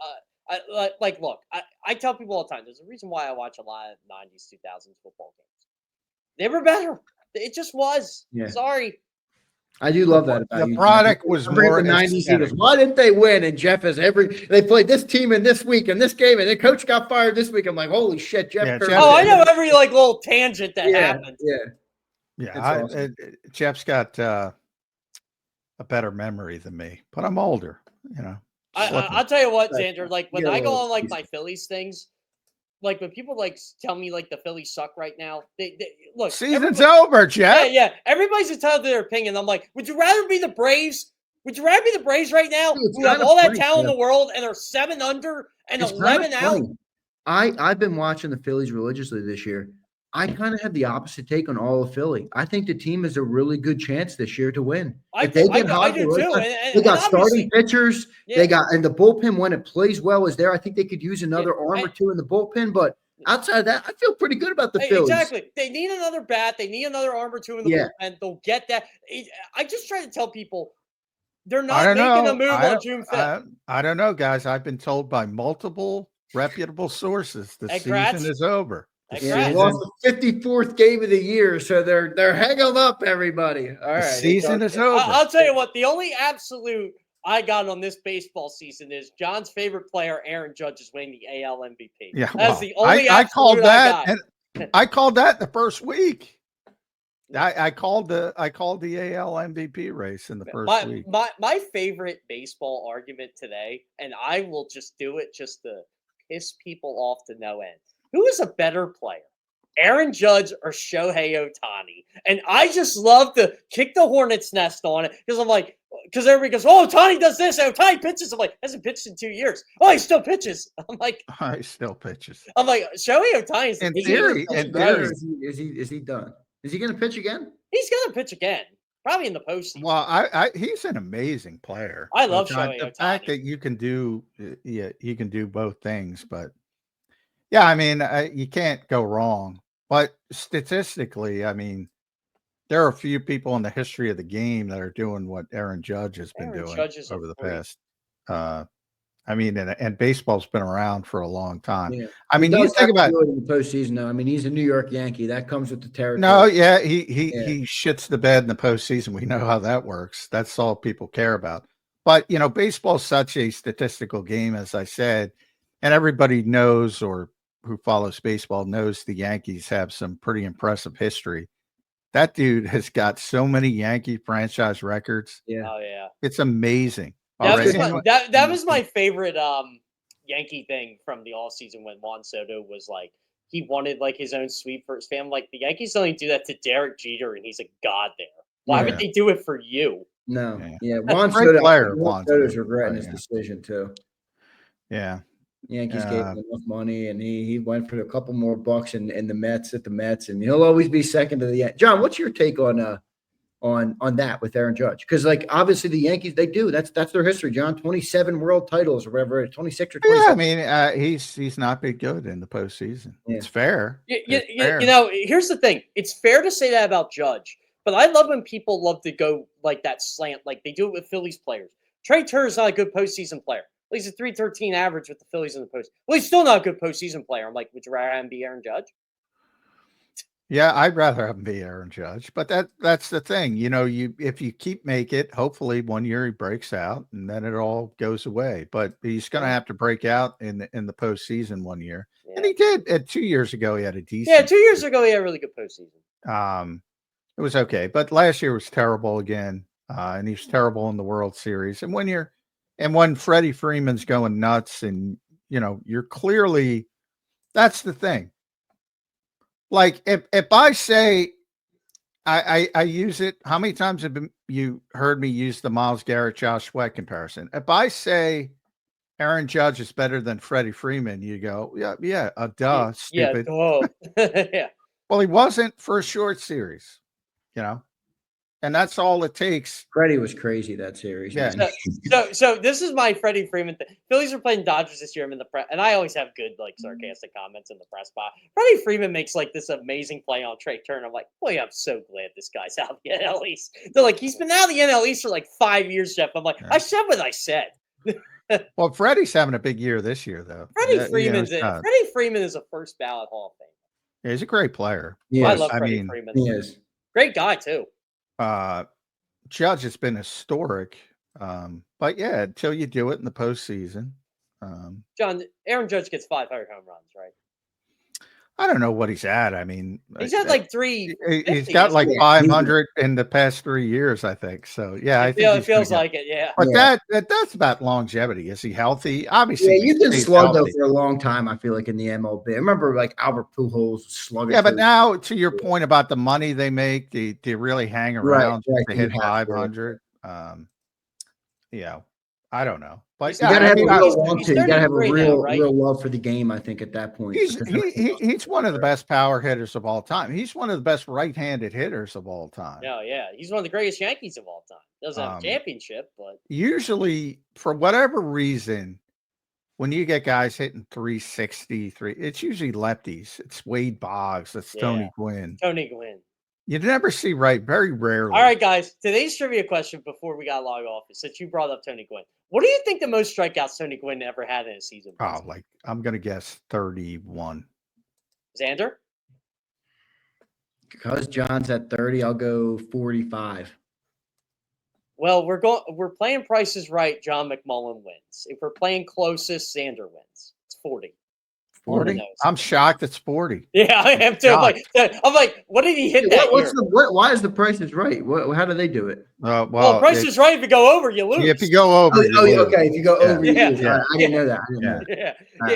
Look, I tell people all the time. There's a reason why I watch a lot of '90s, 2000s football games. They were better. It just was. Yeah. Sorry. I do love that about the product was more the 90s. Why didn't they win? And Jeff has they played this team in this week and this game, and the coach got fired this week. I'm like, holy shit, Jeff. Kerr. I know every little tangent that happened. Yeah. Awesome. Jeff's got a better memory than me, but I'm older. I'll tell you what, Zander. Like when I go on my Phillies things. Like when people tell me the Phillies suck right now, they look. Season's over, Jeff. Yeah. Everybody's entitled to their opinion. I'm like, would you rather be the Braves? Would you rather be the Braves right now, who have all that talent in the world and are 7 under and 11 out? I've been watching the Phillies religiously this year. I kind of have the opposite take on all of Philly. I think the team has a really good chance this year to win. If they get hot, they got starting pitchers. Yeah. And the bullpen, when it plays well, is there. I think they could use another arm or two in the bullpen. But outside of that, I feel pretty good about the Phillies. Exactly. They need another bat. They need another arm or two in the bullpen. They'll get that. I just try to tell people they're not making a move on June 5th. I don't know, guys. I've been told by multiple reputable sources the season is over. They lost the 54th game of the year, so they're hanging up, everybody. All right. The season is over. I'll tell you what, the only absolute I got on this baseball season is John's favorite player, Aaron Judge, is winning the AL MVP. Yeah, that's the only I called that. And I called that the first week. I called the AL MVP race in the first week. My favorite baseball argument today, and I will just do it just to piss people off to no end. Who is a better player, Aaron Judge or Shohei Ohtani? And I just love to kick the hornet's nest on it because I'm like, because everybody goes, oh, Ohtani does this, Ohtani pitches. I'm like, hasn't pitched in 2 years. Oh, he still pitches. I'm like, he still pitches. I'm like, Shohei Ohtani is in theory. Is he done? Is he going to pitch again? He's going to pitch again. Probably in the postseason. Well, he's an amazing player. I love Shohei Ohtani. The fact that you can do both things, but. Yeah, I mean, you can't go wrong. But statistically, I mean, there are a few people in the history of the game that are doing what Aaron Judge has been doing over the past. I mean, and baseball's been around for a long time. Yeah. I mean, you think about it in the postseason, though. I mean, he's a New York Yankee. That comes with the territory. No, yeah, he shits the bed in the postseason. We know how that works. That's all people care about. But baseball's such a statistical game, as I said, and everybody knows or who follows baseball knows the Yankees have some pretty impressive history. That dude has got so many Yankee franchise records. Yeah. Oh yeah. It's amazing. That was my favorite Yankee thing from the all season when Juan Soto was like, he wanted his own suite for his family. Like the Yankees only do that to Derek Jeter and he's a god there. Why would they do it for you? No. Yeah. Juan Soto's regretting his decision too. Yeah. Yankees gave him enough money, and he went for a couple more bucks in the Mets and he'll always be second to the Yankees. John, what's your take on that with Aaron Judge? Because obviously the Yankees, they do that's their history. John, 27 world titles or whatever, 26 or 27. Yeah, I mean, he's not been good in the postseason. Yeah. It's fair. Here's the thing. It's fair to say that about Judge, but I love when people love to go that slant, like they do it with Phillies players. Trey Turner's not a good postseason player. He's a 313 average with the Phillies in the post. Well, he's still not a good postseason player. I'm like, would you rather him be Aaron Judge? Yeah, I'd rather have him be Aaron Judge, but that's the thing. If you keep make it, hopefully one year he breaks out and then it all goes away. But he's going to have to break out in the postseason one year, and he did. 2 years ago, he had a decent. Yeah, 2 years ago, he had a really good postseason. It was okay, but last year was terrible again, and he was terrible in the World Series. And when Freddie Freeman's going nuts, and you're clearly, that's the thing. Like if I say I use it, how many times have you heard me use the Myles Garrett, Josh Sweat comparison? If I say Aaron Judge is better than Freddie Freeman, you go, duh, stupid. Yeah, yeah. Well, he wasn't for a short series, and that's all it takes. Freddie was crazy that series. Yeah. So this is my Freddie Freeman thing. Phillies are playing Dodgers this year. I'm in the press, and I always have good, sarcastic comments in the press box. Freddie Freeman makes this amazing play on Trey Turner. I'm like, boy, I'm so glad this guy's out of the NL East. They're like, he's been out of the NL East for 5 years, Jeff. I'm like, I said what I said. Well, Freddie's having a big year this year, though. Freddie Freeman is a first ballot Hall of Fame. Yeah, he's a great player. I love Freddie Freeman. He is. Great guy, too. Judge has been historic, but yeah, until you do it in the postseason. John, Aaron Judge gets 500 home runs, right? I don't know what he's at. I mean, he's had 3. He's got 500 in the past 3 years, I think. So yeah, I think it feels like it. Yeah, but that's about longevity. Is he healthy? Obviously, yeah. You've been slugged though for a long time. I feel like in the MLB. I remember Albert Pujols slugging. Yeah, but now to your point about the money they make, do you really hang around to hit 500? I don't know. But you gotta have a real want to. You gotta have a real love for the game. I think at that point, he's one of the best power hitters of all time. He's one of the best right-handed hitters of all time. Yeah, he's one of the greatest Yankees of all time. Doesn't have a championship, but usually for whatever reason, when you get guys hitting 363, it's usually lefties. It's Wade Boggs. It's Tony Gwynn. You never see very rarely. All right, guys. Today's trivia question before we got log off is, since you brought up Tony Gwynn, what do you think the most strikeouts Tony Gwynn ever had in a season was? Oh, I'm going to guess 31. Zander? Because John's at 30, I'll go 45. Well, we're playing Price is Right. John McMullen wins. If we're playing closest, Zander wins. It's 40. 40? I'm shocked it's 40. Yeah, I am too. I'm like, what did he hit that year? Why is the Price is Right? How do they do it? Well, Price is Right. If you go over, you lose. If you go over, okay. If you go over, you lose. I didn't know that.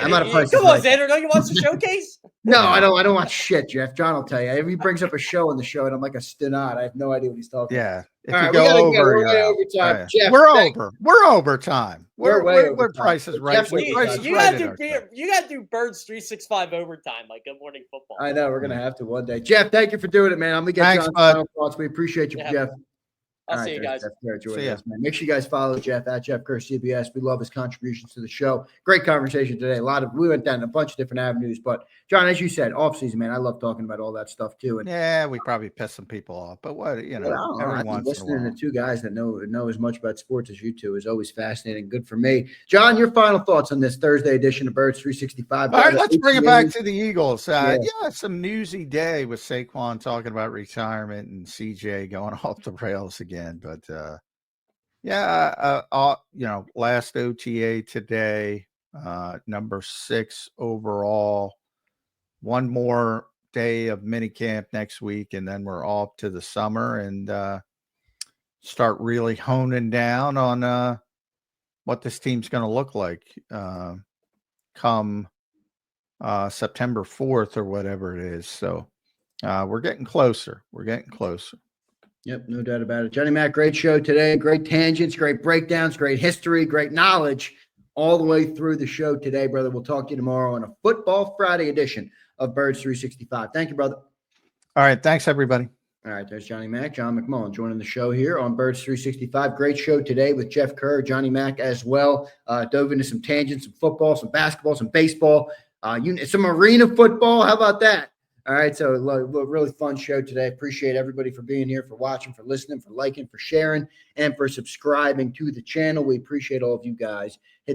I'm not a Price. Come on, Zander. Don't you watch the showcase? No, I don't watch shit, Jeff. John will tell you. If he brings up a show on the show and I'm like a stenot, I have no idea what he's talking about. If you go over, we're way overtime. Jeff, we're overtime. We're Price is Right. You got to do Birds 365 overtime, like Good Morning Football. I know we're gonna have to one day. Jeff, thank you for doing it, man. I'm gonna get John's final thoughts. We appreciate you, Jeff. I'll see you guys. Make sure you guys follow Jeff at Jeff Kerr CBS. We love his contributions to the show. Great conversation today. We went down a bunch of different avenues, but John, as you said, off season, man, I love talking about all that stuff too. And we probably pissed some people off, but listening to two guys that know as much about sports as you two is always fascinating. Good for me. John, your final thoughts on this Thursday edition of Birds 365. All right, let's bring it back to the Eagles. Some newsy day with Saquon talking about retirement and CJ going off the rails again. But last OTA today, number 6 overall. One more day of minicamp next week, and then we're off to the summer and start really honing down on what this team's going to look like come September 4th or whatever it is. So we're getting closer. Yep, no doubt about it. Johnny Mac, great show today. Great tangents, great breakdowns, great history, great knowledge all the way through the show today, brother. We'll talk to you tomorrow on a Football Friday edition of Birds 365. Thank you, brother. All right, thanks, everybody. All right, there's Johnny Mac, John McMullen joining the show here on Birds 365. Great show today with Jeff Kerr, Johnny Mac as well. Dove into some tangents, some football, some basketball, some baseball, some arena football. How about that? All right, so really fun show today. Appreciate everybody for being here, for watching, for listening, for liking, for sharing, and for subscribing to the channel. We appreciate all of you guys.